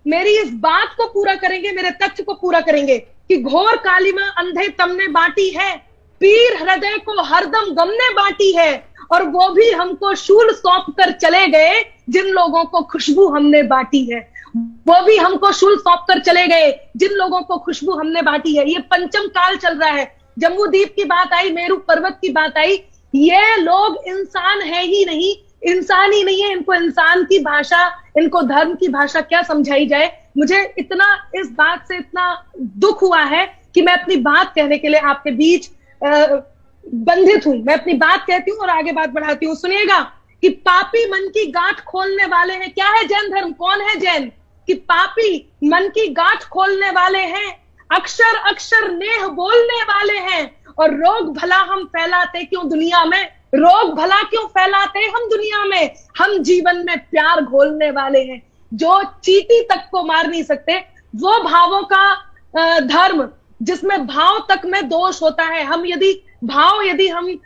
मेरी इस बात को पूरा करेंगे, मेरे तथ्य को पूरा करेंगे कि घोर कालिमा अंधे तमने बांटी है, पीर हृदय को हरदम गम ने बांटी है, और वो भी हमको शूल सौंप कर चले गए जिन लोगों को खुशबू हमने बांटी है। वो भी हमको शूल सौंप कर चले गए। जिन लोगों को खुशबू हमने बांटी है, ये पंचम काल चल रहा है। जम्बू द्वीप की बात आई, मेरू पर्वत की बात आई, ये लोग इंसान है ही नहीं, इंसान ही नहीं है। इनको इंसान की भाषा, इनको धर्म की भाषा क्या समझाई जाए। मुझे इतना इस बात से इतना दुख हुआ है कि मैं अपनी बात कहने के लिए आपके बीच बंधित हूं। मैं अपनी बात कहती हूं और आगे बात बढ़ाती हूं। सुनिएगा कि पापी मन की गांठ खोलने वाले हैं। क्या है जैन धर्म? कौन है जैन? कि पापी मन की गांठ खोलने वाले हैं, अक्षर अक्षर नेह बोलने वाले हैं। और रोग भला हम फैलाते क्यों दुनिया में? रोग भला क्यों फैलाते हम दुनिया में? हम जीवन में प्यार घोलने वाले हैं। जो चींटी तक को मार नहीं सकते, वो भावों का धर्म जिसमें भाव तक में दोष होता है। हम यदि हम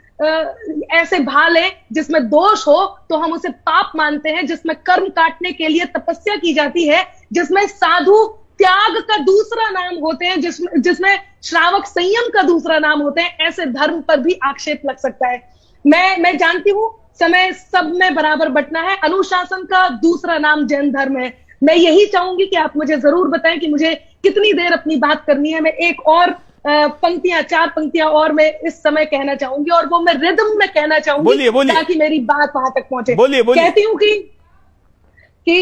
ऐसे भा लें जिसमें दोष हो तो हम उसे पाप मानते हैं। जिसमें कर्म काटने के लिए तपस्या की जाती है, जिसमें साधु त्याग का दूसरा नाम होते हैं, जिसमें श्रावक संयम का दूसरा नाम होते हैं, ऐसे धर्म पर भी आक्षेप लग सकता है। मैं जानती हूं समय सब में बराबर बंटना है। अनुशासन का दूसरा नाम जैन धर्म है। मैं यही चाहूंगी कि आप मुझे जरूर बताएं कि मुझे कितनी देर अपनी बात करनी है। मैं एक और चार पंक्तियां और मैं इस समय कहना चाहूंगी, और वो मैं रिदम में कहना चाहूंगी ताकि मेरी बात वहां तक पहुंचे। कहती हूं कि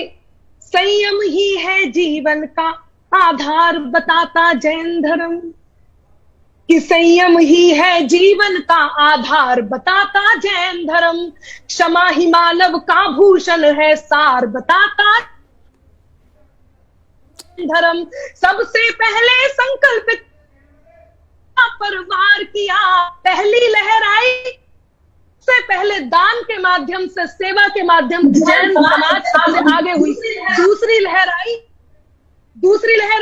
संयम ही है जीवन का आधार बताता जैन धर्म, कि संयम ही है जीवन का आधार बताता जैन धर्म, क्षमा ही मानव का भूषण है सार बताता धर्म। सबसे पहले संकल्पित परिवार किया, पहली लहर आई से पहले दान के माध्यम से, सेवा के माध्यम जैन समाज सबसे आगे हुई। दूसरी लहर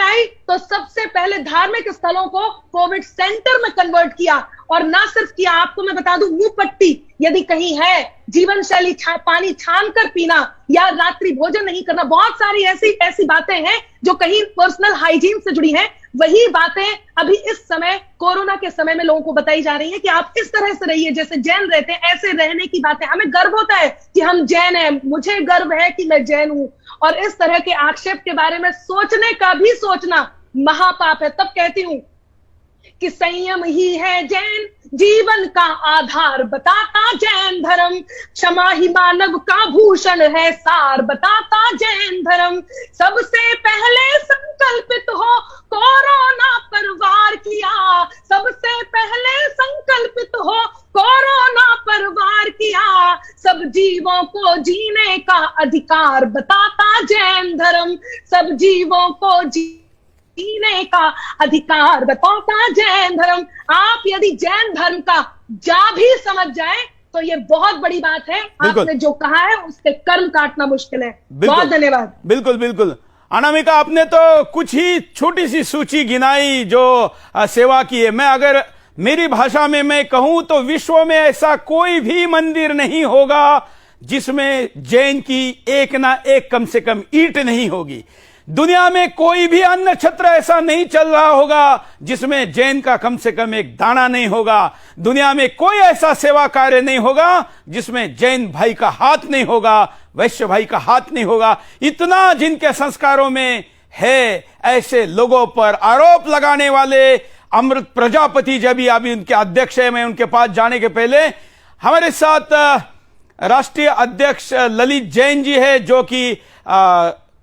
आई तो सबसे पहले धार्मिक स्थलों को कोविड सेंटर में कन्वर्ट किया। और ना सिर्फ किया, आपको मैं बता दूं, मुंह पट्टी यदि कहीं है, जीवन शैली पानी छान कर पीना या रात्रि भोजन नहीं करना, बहुत सारी ऐसी बातें हैं जो कहीं पर्सनल हाइजीन से जुड़ी हैं। वही बातें अभी इस समय कोरोना के समय में लोगों को बताई जा रही है कि आप इस तरह से रहिए जैसे जैन रहते हैं, ऐसे रहने की बातें। हमें गर्व होता है कि हम जैन हैं, मुझे गर्व है कि मैं जैन हूं। और इस तरह के आक्षेप के बारे में सोचने का भी सोचना महापाप है। तब कहती हूं कि संयम ही है जैन जीवन का आधार बताता जैन धर्म, क्षमा ही मानव का भूषण है सार बताता जैन धर्म। सबसे पहले संकल्पित हो कोरोना पर वार किया, सबसे पहले संकल्पित हो कोरोना पर वार किया, सब जीवों को जीने का अधिकार बताता जैन धर्म, सब जीवों को जीने का अधिकार बताता जैन धर्म। आप यदि जैन धर्म का जा भी समझ जाए तो ये बहुत बड़ी बात है। आपने जो कहा है उसके कर्म काटना मुश्किल है। बहुत धन्यवाद। बिल्कुल बिल्कुल अनामिका, आपने तो कुछ ही छोटी सी सूची गिनाई जो सेवा की है। मैं अगर मेरी भाषा में मैं कहूं तो विश्व में ऐसा कोई भी मंदिर नहीं होगा जिसमें जैन की एक ना एक कम से कम ईंट नहीं होगी। दुनिया में कोई भी अन्य क्षेत्र ऐसा नहीं चल रहा होगा जिसमें जैन का कम से कम एक दाना नहीं होगा। दुनिया में कोई ऐसा सेवा कार्य नहीं होगा जिसमें जैन भाई का हाथ नहीं होगा, वैश्य भाई का हाथ नहीं होगा। इतना जिनके संस्कारों में है, ऐसे लोगों पर आरोप लगाने वाले अमृत प्रजापति जब भी अभी उनके अध्यक्ष है, मैं उनके पास जाने के पहले हमारे साथ राष्ट्रीय अध्यक्ष ललित जैन जी है जो कि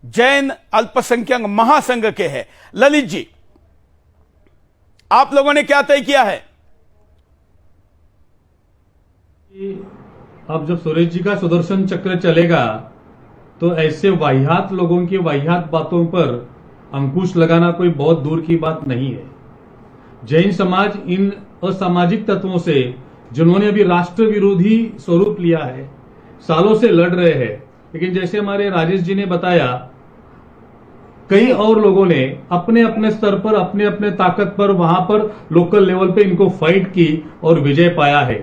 जैन अल्पसंख्यक महासंघ के हैं। ललित जी, आप लोगों ने क्या तय किया है? अब जब सुरेश जी का सुदर्शन चक्र चलेगा तो ऐसे वाहियात लोगों की वाहियात बातों पर अंकुश लगाना कोई बहुत दूर की बात नहीं है। जैन समाज इन असामाजिक तत्वों से, जिन्होंने अभी राष्ट्र विरोधी स्वरूप लिया है, सालों से लड़ रहे हैं। लेकिन जैसे हमारे राजेश जी ने बताया, कई और लोगों ने अपने अपने स्तर पर, अपने अपने ताकत पर, वहां पर लोकल लेवल पे इनको फाइट की और विजय पाया है।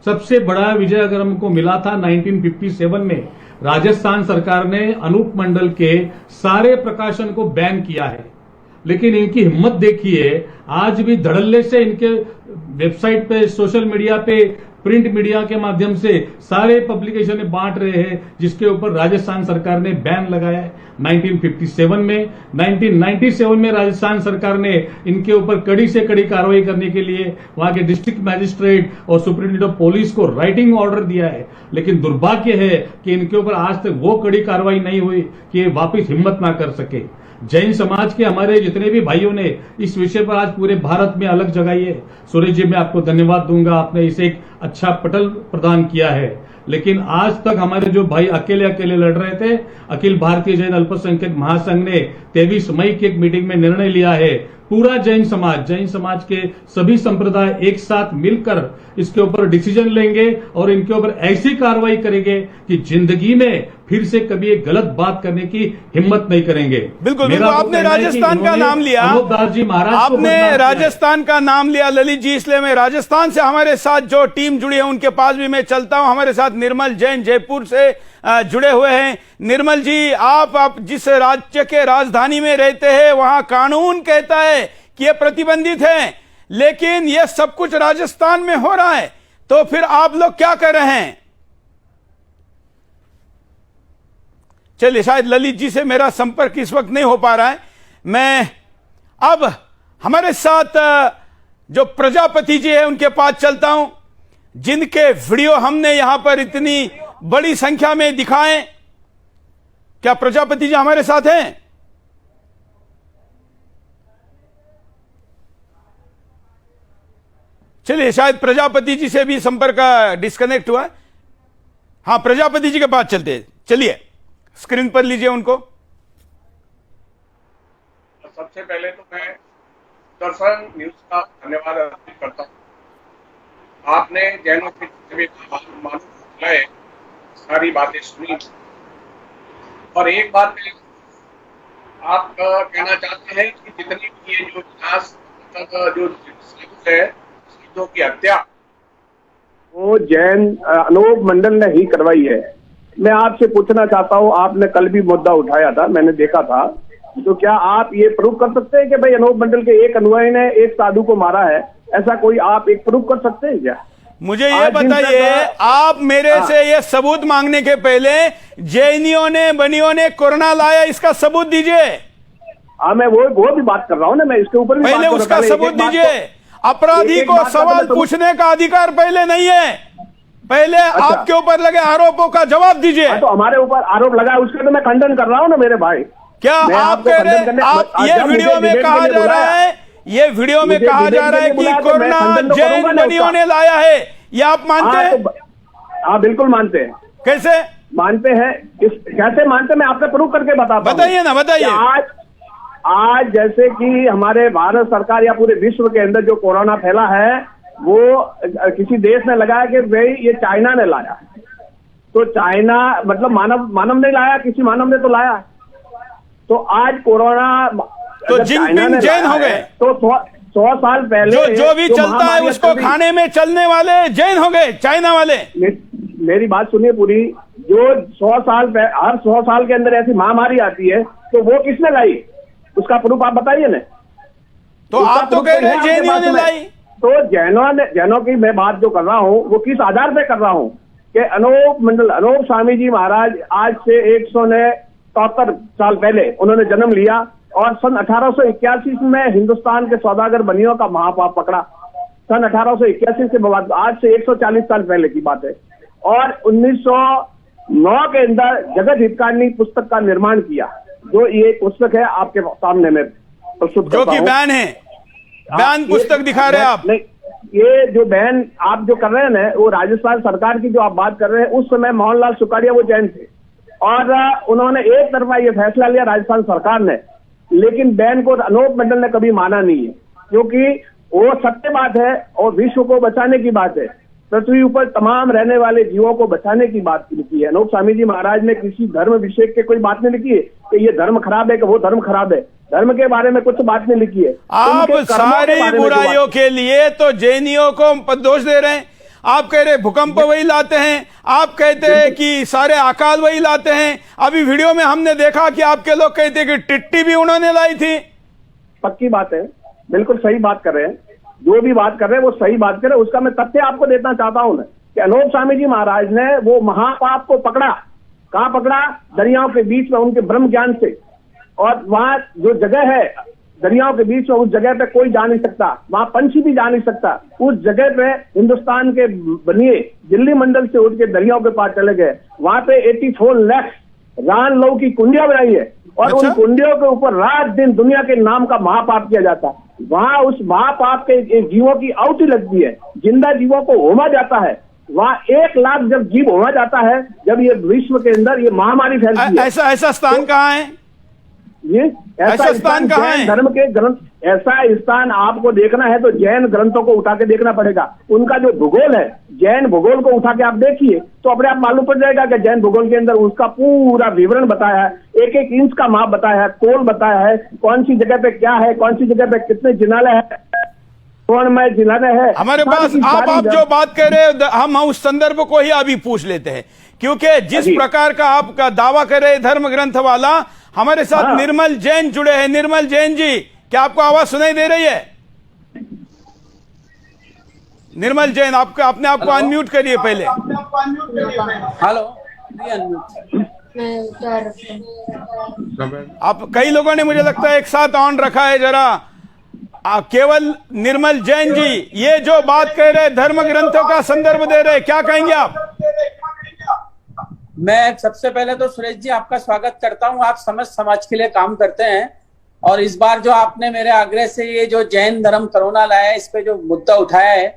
सबसे बड़ा विजय अगर हमको मिला था 1957 में, राजस्थान सरकार ने अनूप मंडल के सारे प्रकाशन को बैन किया है। लेकिन इनकी हिम्मत देखिए, आज भी धड़ल्ले से इनके वेबसाइट पे, सोशल मीडिया पे, प्रिंट मीडिया के माध्यम से सारे पब्लिकेशन में बांट रहे हैं, जिसके ऊपर राजस्थान सरकार ने बैन लगाया है 1957 में। 1997 में राजस्थान सरकार ने इनके ऊपर कड़ी से कड़ी कार्रवाई करने के लिए वहां के डिस्ट्रिक्ट मैजिस्ट्रेट और सुप्रीटेंडेंट ऑफ पुलिस को राइटिंग ऑर्डर दिया है, लेकिन दुर्भाग्य है कि इनके ऊपर आज तक वो कड़ी कार्रवाई नहीं हुई कि ये वापिस हिम्मत ना कर सके। जैन समाज के हमारे जितने भी भाइयों ने इस विषय पर आज पूरे भारत में अलग जगाई है। सुरेश जी, मैं आपको धन्यवाद दूंगा, आपने इसे एक अच्छा पटल प्रदान किया है। लेकिन आज तक हमारे जो भाई अकेले अकेले लड़ रहे थे, अखिल भारतीय जैन अल्पसंख्यक महासंघ ने 23 मई की एक मीटिंग में निर्णय लिया है, पूरा जैन समाज के सभी संप्रदाय एक साथ मिलकर इसके ऊपर डिसीजन लेंगे और इनके ऊपर ऐसी कार्रवाई करेंगे कि जिंदगी में फिर से कभी एक गलत बात करने की हिम्मत नहीं करेंगे। बिल्कुल बिल्कुल, आपने राजस्थान का नाम लिया, आपने राजस्थान का नाम लिया ललित जी, इसलिए मैं राजस्थान से हमारे साथ जो टीम जुड़ी है उनके पास भी मैं चलता हूं। हमारे साथ निर्मल जैन जयपुर से जुड़े हुए हैं। निर्मल जी, आप जिस राज्य के राजधानी में रहते हैं वहां कानून कहता है कि ये प्रतिबंधित है, लेकिन ये सब कुछ राजस्थान में हो रहा है, तो फिर आप लोग क्या कर रहे हैं? चलिए, शायद ललित जी से मेरा संपर्क इस वक्त नहीं हो पा रहा है। मैं अब हमारे साथ जो प्रजापति जी है उनके पास चलता हूं, जिनके वीडियो हमने यहां पर इतनी बड़ी संख्या में दिखाएं। क्या प्रजापति जी हमारे साथ हैं? चलिए, शायद प्रजापति जी से भी संपर्क डिस्कनेक्ट हुआ। हां, प्रजापति जी के पास चलते हैं। चलिए, स्क्रीन पर लीजिए उनको। सबसे पहले तो मैं दर्शन न्यूज का धन्यवाद अर्पित करता हूं। आपने जैनों के मालूम है, सारी बातें सुनी, और एक बात आप कहना चाहते हैं कि जितनी भी ये जो इतिहास जो है सिद्धों की हत्या, वो जैन अनूप मंडल ने ही करवाई है। मैं आपसे पूछना चाहता हूँ, आपने कल भी मुद्दा उठाया था, मैंने देखा था, तो क्या आप ये प्रूव कर सकते हैं कि भाई अनूप मंडल के एक अनुयायी ने एक साधु को मारा है? ऐसा कोई आप एक प्रूव कर सकते हैं क्या? मुझे ये बताइए, आप मेरे से ये सबूत मांगने के पहले जैनियों ने, बनियों ने कोरोना लाया, इसका सबूत दीजिए। हाँ, मैं वो भी बात कर रहा हूँ ना, मैं इसके ऊपर पहले उसका सबूत दीजिए। अपराधी को सवाल पूछने का अधिकार पहले नहीं है, पहले आपके ऊपर लगे आरोपों का जवाब दीजिए। तो हमारे ऊपर आरोप लगा है, उसका तो मैं खंडन कर रहा हूँ ना मेरे भाई। क्या आप कह रहे हैं? आप ये वीडियो में कहा जा रहा है, ये वीडियो में कहा जा रहा है कि कोरोना जैन बनियों ने लाया है, ये आप मानते हैं? हाँ, बिल्कुल मानते हैं। कैसे मानते हैं? कैसे मानते हैं? मैं आपको प्रूव करके बताता हूं। बताइए ना, बताइए। आज जैसे कि हमारे भारत सरकार या पूरे विश्व के अंदर जो कोरोना फैला है, वो किसी देश ने लगाया कि भाई ये चाइना ने लाया, तो चाइना मतलब मानव नहीं लाया, किसी मानव ने तो लाया। तो आज कोरोना तो जिनपिंग जैन हो गए, तो 100 साल पहले जो भी चलता है उसको खाने में चलने वाले जैन हो गए, चाइना वाले। मेरी बात सुनिए पूरी। जो 100 साल हर 100 साल के अंदर ऐसी महामारी आती है, तो वो किसने लाई? उसका प्रूफ आप बताइए ना। तो आप तो कह रहे हैं जैनियों ने लाई। तो जैनों की मैं बात जो कर रहा हूँ, वो किस आधार पे कर रहा हूँ कि अनूप स्वामी जी महाराज आज से 173 साल पहले उन्होंने जन्म लिया, और सन 1881 में हिंदुस्तान के सौदागर बनियों का महापाप पकड़ा। सन 1881 के बाद, आज से 140 साल पहले की बात है। और 1909 के अंदर जगत हितकारिणी पुस्तक का निर्माण किया, जो ये पुस्तक है आपके सामने में प्रस्तुत करता हूं, जो कि बैन है। बैन पुस्तक दिखा रहे हैं आप? नहीं, ये जो बैन आप जो कर रहे हैं ना, वो राजस्थान सरकार की जो आप बात कर रहे हैं, उस समय मोहनलाल सुखाड़िया वो जैन थे, और उन्होंने एक तरफा ये फैसला लिया राजस्थान सरकार ने। लेकिन बैन को अनूप मंडल ने कभी माना नहीं है, क्योंकि वो सत्य बात है और विश्व को बचाने की बात है, पृथ्वी ऊपर तमाम रहने वाले जीवों को बचाने की बात लिखी है। अनूप स्वामी जी महाराज ने किसी धर्म विषय के कोई बात नहीं लिखी है कि ये धर्म खराब है कि वो धर्म खराब है। धर्म के बारे में कुछ बात नहीं लिखी है। आप सारी बुराइयों के लिए तो जैनियों को दोष दे रहे हैं। आप कह रहे भूकंप वही लाते हैं, आप कहते हैं कि सारे अकाल वही लाते हैं। अभी वीडियो में हमने देखा कि आपके लोग कहते हैं कि टिट्टी भी उन्होंने लाई थी। पक्की बात है, बिल्कुल सही बात कर रहे हैं। जो भी बात कर रहे हैं वो सही बात कर रहे हैं। उसका मैं तथ्य आपको देना चाहता हूं ना कि अनूप स्वामी जी महाराज ने वो महापाप को पकड़ा। कहां पकड़ा? दरियाओं के बीच में उनके ब्रह्म ज्ञान से। और वहां जो जगह है दरियाओं के बीच में, उस जगह पे कोई जा नहीं सकता, वहां पंछी भी जा नहीं सकता। उस जगह पे हिंदुस्तान के बनिए दिल्ली मंडल से उठ के दरियाओं के पास चले गए। वहां पे 84 लाख रान लौ की कुंडिया बनाई है और अच्छा? उन कुंडियों के ऊपर रात दिन दुनिया के नाम का महापाप किया जाता है। वहां उस महापाप के जीवों की आहुति लगती है, जिंदा जीवों को होमा जाता है। वहां 1 लाख जब जीव होमा जाता है, जब ये विश्व के अंदर ये महामारी फैलती है। ऐसा स्थान कहाँ है? ये ऐसा स्थान कहाँ है? धर्म के ग्रंथ, ऐसा स्थान आपको देखना है तो जैन ग्रंथों को उठा के देखना पड़ेगा। उनका जो भूगोल है, जैन भूगोल को उठा के आप देखिए तो अपने आप मालूम पड़ जाएगा कि जैन भूगोल के अंदर उसका पूरा विवरण बताया है, 1-1 इंच का माप बताया है, तोल बताया है, कौन सी जगह पे क्या है, कौन सी जगह पे कितने जिनालय है, कौन में जिनालय है हमारे पास। आप जो बात कर रहे हैं हम उस संदर्भ को ही अभी पूछ लेते हैं, क्योंकि जिस प्रकार का आपका दावा कर रहे धर्म ग्रंथ वाला, हमारे साथ निर्मल जैन जुड़े हैं। निर्मल जैन जी, क्या आपको आवाज सुनाई दे रही है? निर्मल जैन, अपने आप को अनम्यूट करिए पहले। हेलो, आप कई लोगों ने मुझे लगता है एक साथ ऑन रखा है। जरा केवल निर्मल जैन जी, ये जो बात कह रहे धर्म ग्रंथों का संदर्भ दे रहे, क्या कहेंगे आप? मैं सबसे पहले तो सुरेश जी आपका स्वागत करता हूं। आप समस्त समाज के लिए काम करते हैं और इस बार जो आपने मेरे आग्रह से ये जो जैन धर्म कोरोना लाया है, इस पे जो मुद्दा उठाया है,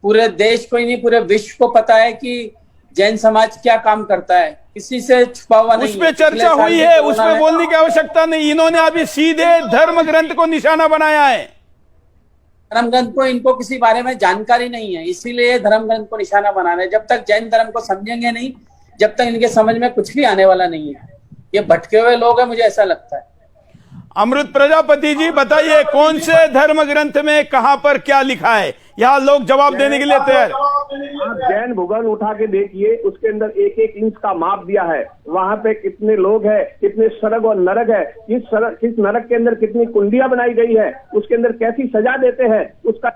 पूरे देश को ही नहीं पूरे विश्व को पता है कि जैन समाज क्या काम करता है, किसी से छुपा हुआ नहीं। उस पे चर्चा हुई है, उस पे बोलने की आवश्यकता नहीं। इन्होंने अभी सीधे धर्म ग्रंथ को निशाना बनाया है। धर्म ग्रंथ को इनको किसी बारे में जानकारी नहीं है, इसीलिए धर्म ग्रंथ को निशाना बनाना है। जब तक जैन धर्म को समझेंगे नहीं, जब तक इनके समझ में कुछ भी आने वाला नहीं है। ये भटके हुए लोग हैं, मुझे ऐसा लगता है। अमृत प्रजापति जी बताइए, कौन से धर्म ग्रंथ में कहां पर क्या लिखा है? यहाँ लोग जवाब देने के लिए तैयार। आप जैन भूगोल उठा के देखिए, उसके अंदर 1-1 इंच का माप दिया है। वहां पे कितने लोग हैं, कितने स्वर्ग और नरक है, किस नरक के अंदर कितनी कुंडियां बनाई गई है, उसके अंदर कैसी सजा देते हैं, उसका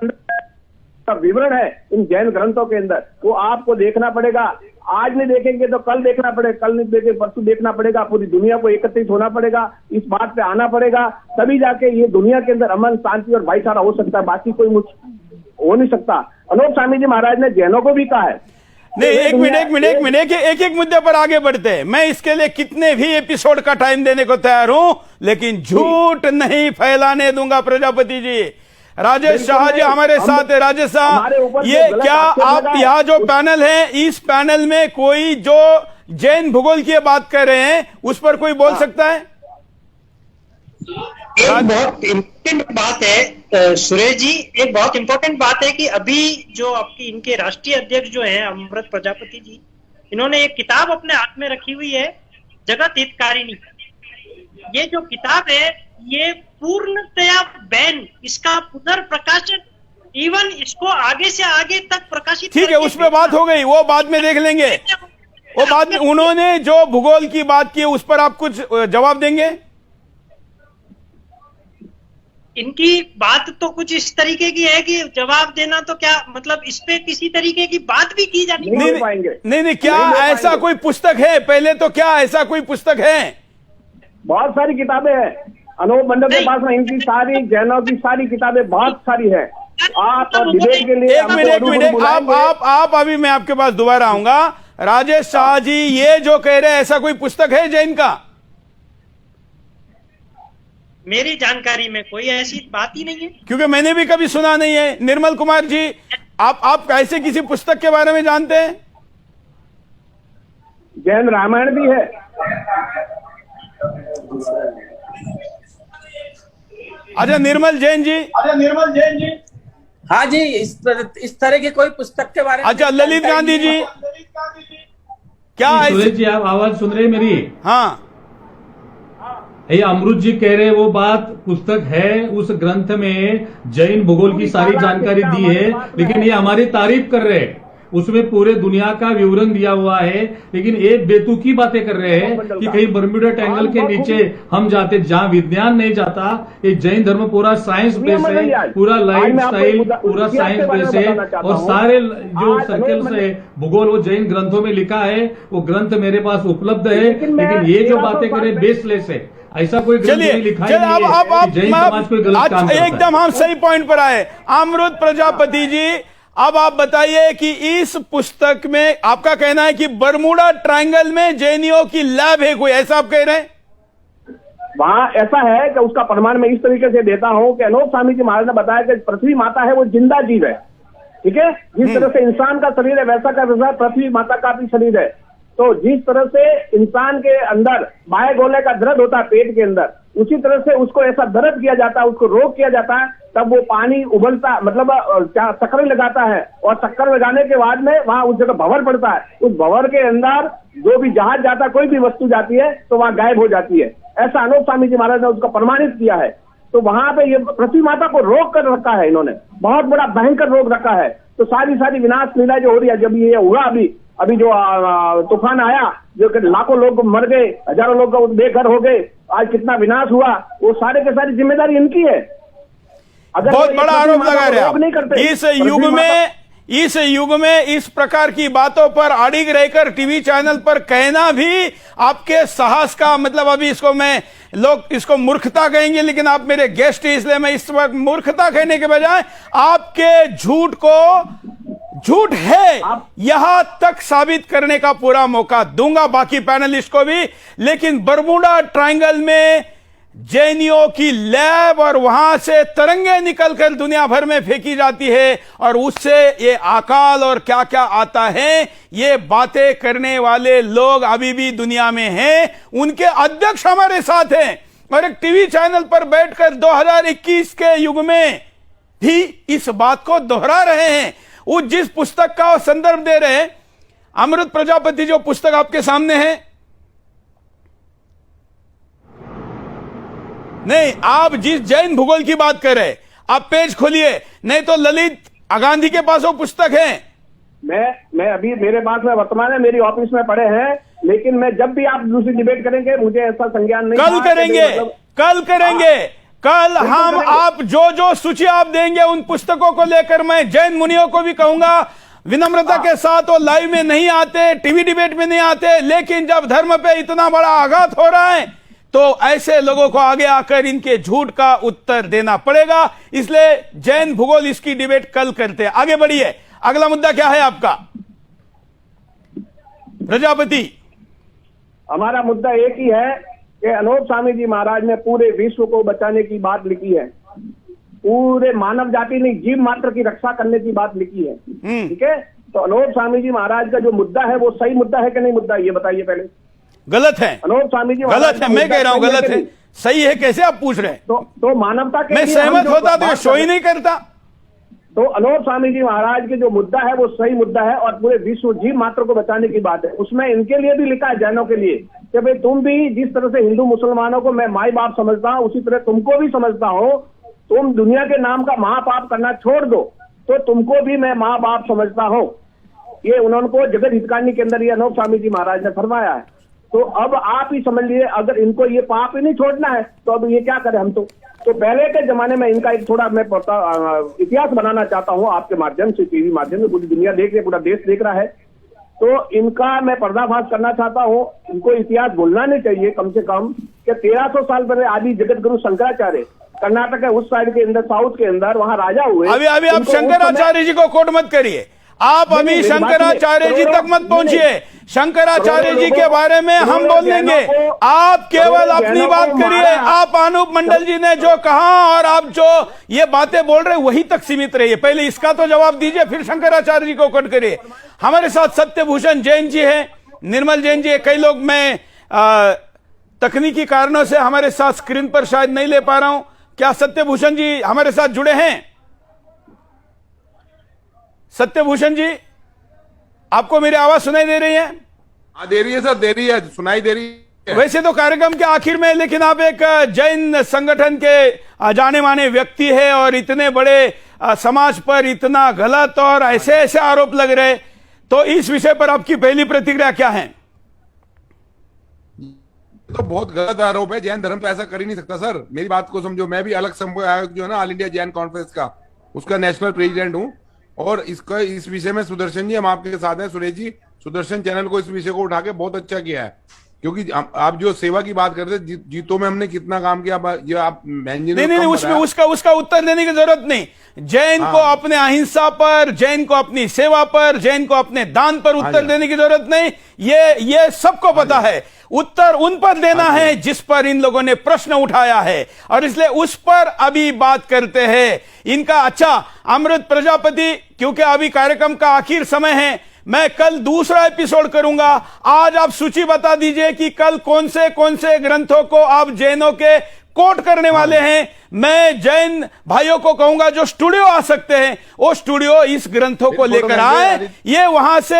विवरण है इन जैन ग्रंथों के अंदर। वो आपको देखना पड़ेगा। आज नहीं देखेंगे तो कल देखना पड़ेगा, कल नहीं देखेंगे परसों देखना पड़ेगा। पूरी दुनिया को एकत्रित होना पड़ेगा, इस बात पे आना पड़ेगा, तभी जाके ये दुनिया के अंदर अमन, शांति और भाईचारा हो सकता है। बाकी कोई हो नहीं सकता। अनूप स्वामी जी महाराज ने जैनों को भी कहा है। नहीं, एक मिनट, एक मुद्दे पर आगे बढ़ते हैं। मैं इसके लिए कितने भी एपिसोड का टाइम देने को तैयार हूं, लेकिन झूठ नहीं फैलाने दूंगा। प्रजापति जी, राजेश शाह जी हमारे साथ है। राजेश शाह, ये क्या आप यहाँ जो पैनल है, इस पैनल में कोई जो जैन भूगोल की बात कर रहे हैं, उस पर कोई बोल सकता है? एक बहुत इम्पोर्टेंट बात है सुरेश जी, एक बहुत इम्पोर्टेंट बात है कि अभी जो आपकी इनके राष्ट्रीय अध्यक्ष जो है अमृत प्रजापति जी, इन्होंने एक किताब अपने हाथ में रखी हुई है, जगत हितकारिणी। ये जो किताब है ये पूर्णतया बैन, इसका पुनर्प्रकाशन, इवन इसको आगे से आगे तक प्रकाशित। ठीक है, उस पर बात हो गई, वो बाद में देख लेंगे। वो बाद में उन्होंने जो भूगोल की बात की, उस पर आप कुछ जवाब देंगे? इनकी बात तो कुछ इस तरीके की है कि जवाब देना तो क्या मतलब, इस पे किसी तरीके की बात भी की जानी नहीं, क्या ऐसा कोई पुस्तक है? पहले तो क्या ऐसा कोई पुस्तक है? बहुत सारी किताबें हैं अनूप मंडल के पास में, इनकी सारी जैनों की सारी किताबें बहुत सारी है। आप डिबेट के लिए एक मिनट आप अभी मैं आपके पास दोबारा आऊंगा। राजेश शाह जी, ये जो कह रहे हैं ऐसा कोई पुस्तक है जैन का? मेरी जानकारी में कोई ऐसी बात ही नहीं है, क्योंकि मैंने भी कभी सुना नहीं है। निर्मल कुमार जी, आप ऐसे किसी पुस्तक के बारे में जानते हैं? जैन रामायण भी है। अच्छा निर्मल जैन जी, हाँ जी, इस तरह की कोई पुस्तक के बारे में। अच्छा ललित गांधी जी, क्या सुरेश जी आप आवाज सुन रहे हैं मेरी? हाँ, ये अमृत जी कह रहे वो बात पुस्तक है, उस ग्रंथ में जैन भूगोल की सारी जानकारी दी है, लेकिन ये हमारी तारीफ कर रहे हैं। उसमें पूरे दुनिया का विवरण दिया हुआ है, लेकिन एक बेतुकी बातें कर रहे हैं कि कहीं बर्म्यूडा ट्रायंगल के नीचे हम जाते, जहां विज्ञान नहीं जाता। ये जैन धर्म पूरा साइंस बेस है, पूरा लाइफ स्टाइल पूरा साइंस बेस है, और सारे जो सर्कल्स है भूगोल वो जैन ग्रंथों में लिखा है, वो ग्रंथ मेरे पास उपलब्ध है, लेकिन ये जो बातें करें बेसलेस है। ऐसा कोई ग्रंथ नहीं लिखा है कि जैन समाज कोई गलत काम करता है। एकदम हम सही पॉइंट पर आए। अमृत प्रजापति जी, अब आप बताइए कि इस पुस्तक में आपका कहना है कि बर्मुडा ट्रायंगल में जैनियों की लैब है कोई, ऐसा आप कह रहे हैं? वहां ऐसा है कि उसका प्रमाण मैं इस तरीके से देता हूं कि अनोप स्वामी जी महाराज ने बताया कि पृथ्वी माता है वो जिंदा जीव है, ठीक है। जिस तरह से इंसान का शरीर है वैसा का वैसा पृथ्वी माता का भी शरीर है। तो जिस तरह से इंसान के अंदर बाह्य गोले का दर्द होता है पेट के अंदर, उसी तरह से उसको ऐसा दर्द किया जाता है, उसको रोग किया जाता है, तब वो पानी उबलता मतलब चक्कर लगाता है, और चक्कर लगाने के बाद में वहां उस जगह भंवर पड़ता है। उस भंवर के अंदर जो भी जहाज जाता है, कोई भी वस्तु जाती है तो वहां गायब हो जाती है। ऐसा अनोप स्वामी जी महाराज ने उसको प्रमाणित किया है। तो वहां पे ये पृथ्वी माता को रोक कर रखा है इन्होंने, बहुत बड़ा भयंकर रोग रखा है। तो सारी विनाश लीला जो हो रही है, जब ये हुआ अभी जो तूफान आया, जो कि लाखों लोग मर गए, हजारों लोग बेघर हो गए, आज कितना विनाश हुआ, वो सारे के सारी जिम्मेदारी इनकी है। अगर बहुत बड़ा आरोप लगा रहे आप। इस युग में इस प्रकार की बातों पर अड़िग रहकर टीवी चैनल पर कहना भी आपके साहस का मतलब, अभी इसको मैं लोग इसको मूर्खता कहेंगे, लेकिन आप मेरे गेस्ट हैं इसलिए मैं इस वक्त मूर्खता कहने के बजाय आपके झूठ को झूठ है यहां तक साबित करने का पूरा मौका दूंगा बाकी पैनलिस्ट को भी। लेकिन बर्मुडा ट्रायंगल में जैनियों की लैब और वहां से तरंगे निकलकर दुनिया भर में फेंकी जाती है, और उससे ये अकाल और क्या क्या आता है, ये बातें करने वाले लोग अभी भी दुनिया में हैं। उनके अध्यक्ष हमारे साथ हैं और एक टीवी चैनल पर बैठकर 2021 के युग में भी इस बात को दोहरा रहे हैं। वो जिस पुस्तक का संदर्भ दे रहे हैं, अमृत प्रजापति, जो पुस्तक आपके सामने है, नहीं, आप जिस जैन भूगोल की बात कर रहे हैं, आप पेज खोलिए, नहीं तो ललित गांधी के पास वो पुस्तक है। मैं अभी मेरे पास में वर्तमान है, मेरी ऑफिस में पड़े हैं, लेकिन मैं जब भी आप दूसरी डिबेट करेंगे मुझे ऐसा संज्ञान नहीं। कल करेंगे कल हम आप जो सूची आप देंगे उन पुस्तकों को लेकर मैं जैन मुनियों को भी कहूंगा विनम्रता के साथ, वो लाइव में नहीं आते, टीवी डिबेट में नहीं आते, लेकिन जब धर्म पे इतना बड़ा आघात हो रहा है तो ऐसे लोगों को आगे आकर इनके झूठ का उत्तर देना पड़ेगा। इसलिए जैन भूगोल इसकी डिबेट कल करते हैं। आगे बढ़िए, अगला मुद्दा क्या है आपका प्रजापति? हमारा मुद्दा एक ही है कि अनोप स्वामी जी महाराज ने पूरे विश्व को बचाने की बात लिखी है, पूरे मानव जाति नहीं जीव मात्र की रक्षा करने की बात लिखी है, ठीक है। तो अनोप स्वामी जी महाराज का जो मुद्दा है वो सही मुद्दा है कि नहीं मुद्दा, ये बताइए पहले। गलत है अनोप स्वामी जी, गलत है, मैं कह रहा हूं गलत है। सही है कैसे आप पूछ रहे हैं? तो मानवता के मैं सहमत होता तो शो ही नहीं करता। तो अनोप स्वामी जी महाराज के जो मुद्दा है वो सही मुद्दा है, और पूरे विश्व जीव मात्र को बचाने की बात है। उसमें इनके लिए भी लिखा है, जैनों के लिए, कि भाई तुम भी जिस तरह से हिंदू मुसलमानों को मैं माई बाप समझता हूं, उसी तरह तुमको भी समझता हूं। तुम दुनिया के नाम का महापाप करना छोड़ दो तो तुमको भी मैं माँ बाप समझता हूं। ये उन्होंने जगत हितकानी के अंदर ये अनोप स्वामी जी महाराज ने फरमाया है। तो अब आप ही समझ लिए, अगर इनको ये पाप ही नहीं छोड़ना है तो अब ये क्या करें हम। तो पहले के जमाने में इनका एक थोड़ा मैं इतिहास बनाना चाहता हूं आपके माध्यम से, टीवी माध्यम से, पूरी दुनिया देख रही है, पूरा देश देख रहा है। तो इनका मैं पर्दाफाश करना चाहता हूं। इनको इतिहास भूलना नहीं चाहिए कम से कम, कि 1300 साल पहले आदि जगत गुरु शंकराचार्य कर्नाटक है उस साइड के अंदर, साउथ के अंदर, वहां राजा हुए। अभी आप शंकराचार्य जी को कोट मत करिए, आप अभी शंकराचार्य जी तक मत पहुंचिए। शंकराचार्य जी के बारे में हम बोल लेंगे, आप केवल अपनी बात करिए। आप अनूप मंडल जी ने जो कहा और आप जो ये बातें बोल रहे वही तक सीमित रहिए। पहले इसका तो जवाब दीजिए, फिर शंकराचार्य जी को कोट करिए। हमारे साथ सत्यभूषण जैन जी है, निर्मल जैन जी है। कई लोग मैं तकनीकी कारणों से हमारे साथ स्क्रीन पर शायद नहीं ले पा रहा हूं। क्या सत्यभूषण जी हमारे साथ जुड़े हैं? सत्यभूषण जी, आपको मेरी आवाज सुनाई दे रही है? दे रही है सर, दे रही है, सुनाई दे रही है। वैसे तो कार्यक्रम के आखिर में, लेकिन आप एक जैन संगठन के जाने माने व्यक्ति है और इतने बड़े समाज पर इतना गलत और ऐसे ऐसे आरोप लग रहे, तो इस विषय पर आपकी पहली प्रतिक्रिया क्या है? तो बहुत गलत आरोप है। जैन धर्म तो ऐसा कर ही नहीं सकता सर, मेरी बात को समझो। मैं भी अलग आयोग जो है ना, ऑल इंडिया जैन कॉन्फ्रेंस का, उसका नेशनल प्रेसिडेंट हूं। और इसका इस विषय में सुदर्शन जी हम आपके साथ हैं। सुरेश जी, सुदर्शन चैनल को इस विषय को उठा के बहुत अच्छा किया है, क्योंकि आप जो सेवा की बात करते हैं, जीतों में हमने कितना काम किया, ये आप नहीं, उसका उत्तर देने की जरूरत नहीं। जैन को अपने अहिंसा पर, जैन को अपनी सेवा पर, जैन को अपने दान पर उत्तर देने की जरूरत नहीं। ये सबको पता है। उत्तर उन पर देना है जिस पर इन लोगों ने प्रश्न उठाया है, और इसलिए उस पर अभी बात करते हैं। इनका अच्छा अमृत प्रजापति, क्योंकि अभी कार्यक्रम का आखिर समय है, मैं कल दूसरा एपिसोड करूंगा। आज आप सूची बता दीजिए कि कल कौन से ग्रंथों को आप जैनों के कोट करने वाले हैं। मैं जैन भाइयों को कहूंगा जो स्टूडियो आ सकते हैं, वो स्टूडियो इस ग्रंथों को लेकर आए, ये वहां से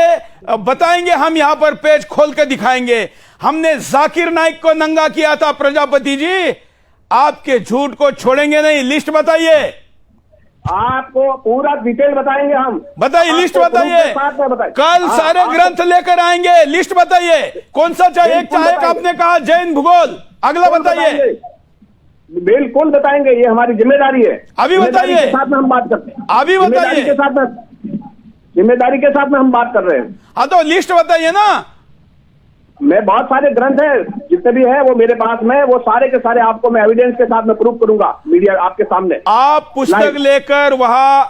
बताएंगे। हम यहां पर पेज खोल के दिखाएंगे। हमने जाकिर नाइक को नंगा किया था। प्रजापति जी, आपके झूठ को छोड़ेंगे नहीं। लिस्ट बताइए, आपको पूरा डिटेल बताएंगे हम। बताइए, लिस्ट बताइए। कल सारे ग्रंथ लेकर आएंगे। लिस्ट बताइए, कौन सा चाहिए? एक चाहे आपने कहा जैन भूगोल, अगला बताइए। बिल्कुल बताएंगे, ये हमारी जिम्मेदारी है। अभी बताइए, साथ में हम बात करते हैं। अभी बताइए, जिम्मेदारी के साथ में हम बात कर रहे हैं। हाँ, तो लिस्ट बताइए ना। मैं बहुत सारे ग्रंथ हैं, जितने भी हैं वो मेरे पास में, वो सारे के सारे आपको मैं एविडेंस के साथ में प्रूव करूंगा मीडिया आपके सामने। आप पुस्तक लेकर वहां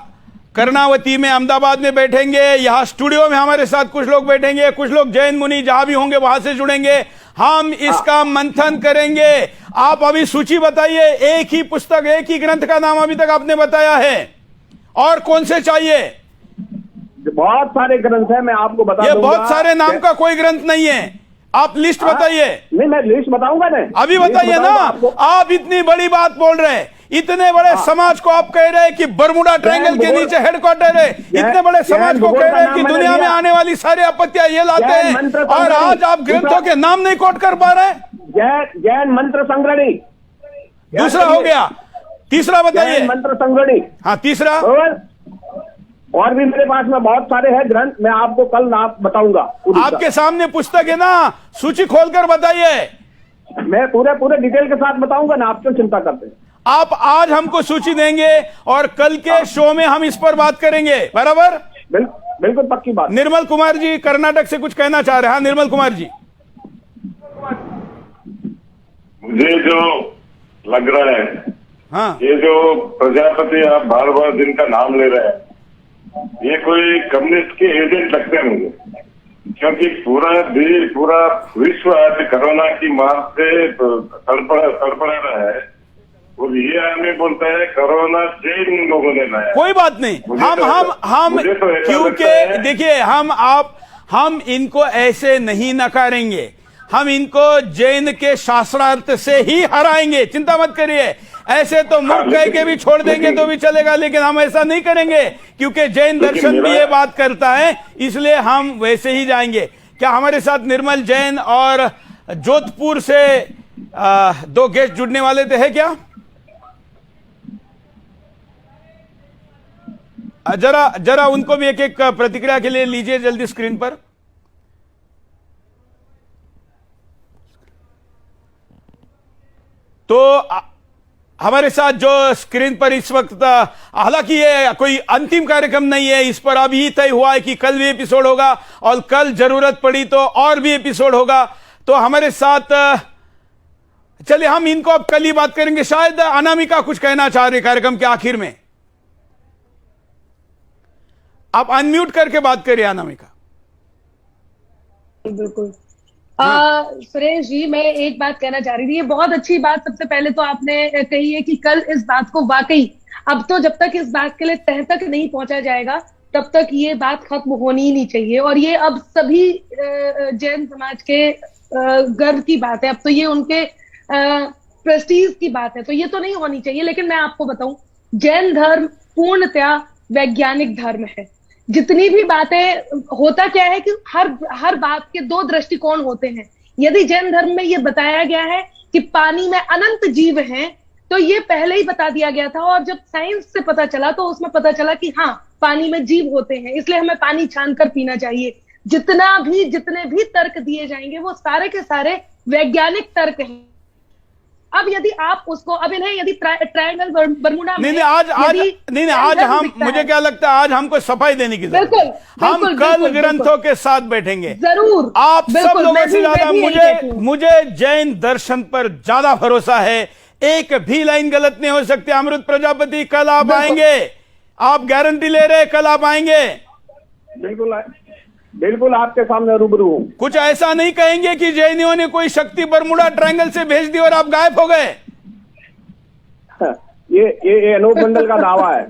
कर्णावती में, अहमदाबाद में बैठेंगे, यहाँ स्टूडियो में हमारे साथ कुछ लोग बैठेंगे, कुछ लोग जैन मुनि जहां भी होंगे वहां से जुड़ेंगे। हम इसका मंथन करेंगे। आप अभी सूची बताइए। एक ही पुस्तक, एक ही ग्रंथ का नाम अभी तक आपने बताया है, और कौन से चाहिए? बहुत सारे ग्रंथ हैं, मैं आपको बता दूंगा। ये बहुत सारे नाम का कोई ग्रंथ नहीं है। आप लिस्ट बताइए। नहीं, मैं लिस्ट बताऊंगा ना। अभी बताइए ना। आप इतनी बड़ी बात बोल रहे हैं, इतने बड़े समाज को आप कह रहे हैं कि बरमुडा ट्रायंगल के नीचे हेडक्वार्टर है। इतने बड़े समाज को कह रहे हैं कि दुनिया में आने वाली सारी आपत्तियां ये लाते हैं, और आज आप ग्रंथों के नाम नहीं कोट कर पा रहे। जैन मंत्र संग्रहणी दूसरा हो गया। तीसरा बताइए। मंत्र संग्रहणी, हाँ, तीसरा। और भी मेरे पास में बहुत सारे हैं ग्रंथ, मैं आपको कल नाम बताऊंगा। आपके सामने पुस्तक है ना, सूची खोलकर बताइए। मैं पूरे डिटेल के साथ बताऊंगा ना, आप क्यों चिंता करते हैं? आप आज हमको सूची देंगे और कल के शो में हम इस पर बात करेंगे, बराबर? बिल्कुल पक्की बात। निर्मल कुमार जी कर्नाटक से कुछ कहना चाह रहे हैं। हाँ, निर्मल कुमार जी। मुझे जो लग रहा है, हाँ, ये जो प्रजापति आप बार बार जिनका नाम ले रहे हैं, ये कोई कम्युनिस्ट के एजेंट लगते हैं मुझे, क्योंकि पूरा देश, पूरा विश्व आज कोरोना की मार से तड़पड़ा रहा है, और ये आदमी बोलता है कोरोना जैन लोगों ने लाया। कोई बात नहीं। हम क्योंकि देखिए, हम इनको ऐसे नहीं नकारेंगे। हम इनको जैन के शास्त्रार्थ से ही हराएंगे, चिंता मत करिए। ऐसे तो मुख कह के भी छोड़ देंगे तो भी चलेगा, लेकिन हम ऐसा नहीं करेंगे, क्योंकि जैन दर्शन भी ये बात करता है, इसलिए हम वैसे ही जाएंगे। क्या हमारे साथ निर्मल जैन और जोधपुर से दो गेस्ट जुड़ने वाले थे, है क्या? जरा उनको भी एक एक प्रतिक्रिया के लिए लीजिए जल्दी स्क्रीन पर। तो हमारे साथ जो स्क्रीन पर इस वक्त, हालांकि ये कोई अंतिम कार्यक्रम नहीं है, इस पर अभी तय हुआ है कि कल भी एपिसोड होगा, और कल जरूरत पड़ी तो और भी एपिसोड होगा। तो हमारे साथ चलिए, हम इनको अब कल ही बात करेंगे। शायद अनामिका कुछ कहना चाह रही कार्यक्रम के आखिर में। आप अनम्यूट करके बात करिए अनामिका। बिल्कुल। सुरेश जी, मैं एक बात कहना चाह रही थी। ये बहुत अच्छी बात सबसे पहले तो आपने कही है कि कल इस बात को वाकई, अब तो जब तक इस बात के लिए तह तक नहीं पहुंचा जाएगा तब तक ये बात खत्म होनी ही नहीं चाहिए। और ये अब सभी जैन समाज के गर्व की बात है, अब तो ये उनके प्रेस्टीज की बात है, तो ये तो नहीं होनी चाहिए। लेकिन मैं आपको बताऊं, जैन धर्म पूर्णतया वैज्ञानिक धर्म है। जितनी भी बातें, होता क्या है कि हर बात के दो दृष्टिकोण होते हैं। यदि जैन धर्म में यह बताया गया है कि पानी में अनंत जीव हैं, तो ये पहले ही बता दिया गया था, और जब साइंस से पता चला तो उसमें पता चला कि हाँ, पानी में जीव होते हैं, इसलिए हमें पानी छानकर पीना चाहिए। जितने भी तर्क दिए जाएंगे वो सारे के सारे वैज्ञानिक तर्क हैं। अब यदि आप उसको, अब इन्हें यदि ट्रायंगल बर्मुडा नहीं आज हम, मुझे क्या लगता है आज हमको सफाई देने की जरूरत है। हम कल ग्रंथों के साथ बैठेंगे जरूर। आप सब लोगों से ज्यादा मुझे जैन दर्शन पर ज्यादा भरोसा है। एक भी लाइन गलत नहीं हो सकती। अमृत प्रजापति, कल आप आएंगे, आप गारंटी ले रहे कल आप आएंगे? बिल्कुल आपके सामने रूबरू हूं। कुछ ऐसा नहीं कहेंगे कि जैनियों ने कोई शक्ति बर्मुडा ट्रायंगल से भेज दी और आप गायब हो गए? ये अनूप मंडल का दावा है।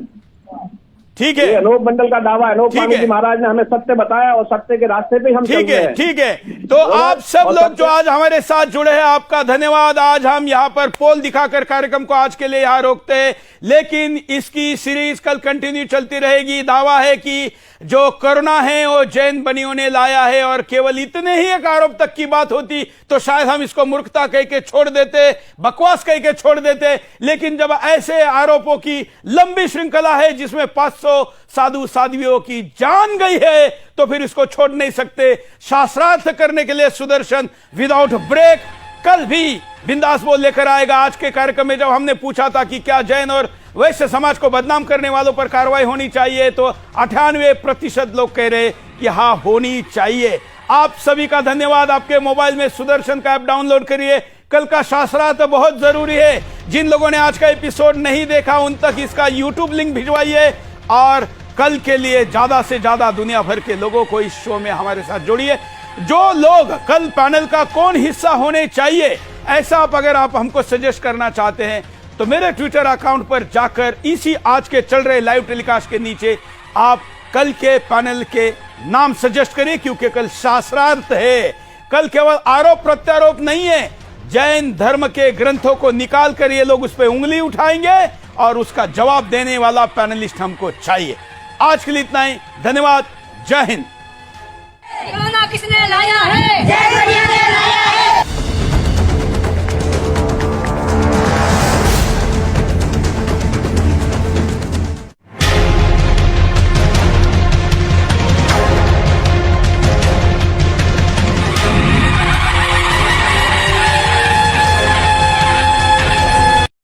ठीक है, ये अनूप मंडल का दावा है। अनूप स्वामी जी महाराज ने हमें सत्य बताया और सत्य के रास्ते पे हम चल रहे हैं। ठीक है। तो आप सब लोग जो आज हमारे साथ जुड़े हैं, आपका धन्यवाद। आज हम यहाँ पर पोल दिखाकर कार्यक्रम को आज के लिए यहाँ रोकते हैं, लेकिन इसकी सीरीज कल कंटिन्यू चलती रहेगी। दावा है कि जो कोरोना है वो जैन बनियों ने लाया है, और केवल इतने ही एक आरोप तक की बात होती तो शायद हम इसको मूर्खता कह के छोड़ देते, बकवास कह के छोड़ देते। लेकिन जब ऐसे आरोपों की लंबी श्रृंखला है जिसमें 500 साधु साध्वियों की जान गई है, तो फिर इसको छोड़ नहीं सकते। शास्त्रार्थ करने के लिए सुदर्शन विदाउट ब्रेक कल भी बिंदास बोल लेकर आएगा। आज के कार्यक्रम में जब हमने पूछा था कि क्या जैन और वैश्य समाज को बदनाम करने वालों पर कार्रवाई होनी चाहिए, तो 98% लोग कह रहे कि हाँ होनी चाहिए। आप सभी का धन्यवाद। आपके मोबाइल में सुदर्शन का ऐप डाउनलोड करिए। कल का शास्त्रार्थ बहुत जरूरी है। जिन लोगों ने आज का एपिसोड नहीं देखा उन तक इसका यूट्यूब लिंक भिजवाइए, और कल के लिए ज्यादा से ज्यादा दुनिया भर के लोगों को इस शो में हमारे साथ जोड़िए। जो लोग कल पैनल का कौन हिस्सा होने चाहिए, ऐसा अगर आप हमको सजेस्ट करना चाहते हैं तो मेरे ट्विटर अकाउंट पर जाकर इसी आज के चल रहे लाइव टेलीकास्ट के नीचे आप कल के पैनल के नाम सजेस्ट करिए, क्योंकि कल शास्त्रार्थ है। कल केवल आरोप प्रत्यारोप नहीं है, जैन धर्म के ग्रंथों को निकाल कर ये लोग उस पर उंगली उठाएंगे और उसका जवाब देने वाला पैनलिस्ट हमको चाहिए। आज के लिए इतना ही। धन्यवाद। जय हिंद। कोरोना किसने लाया है?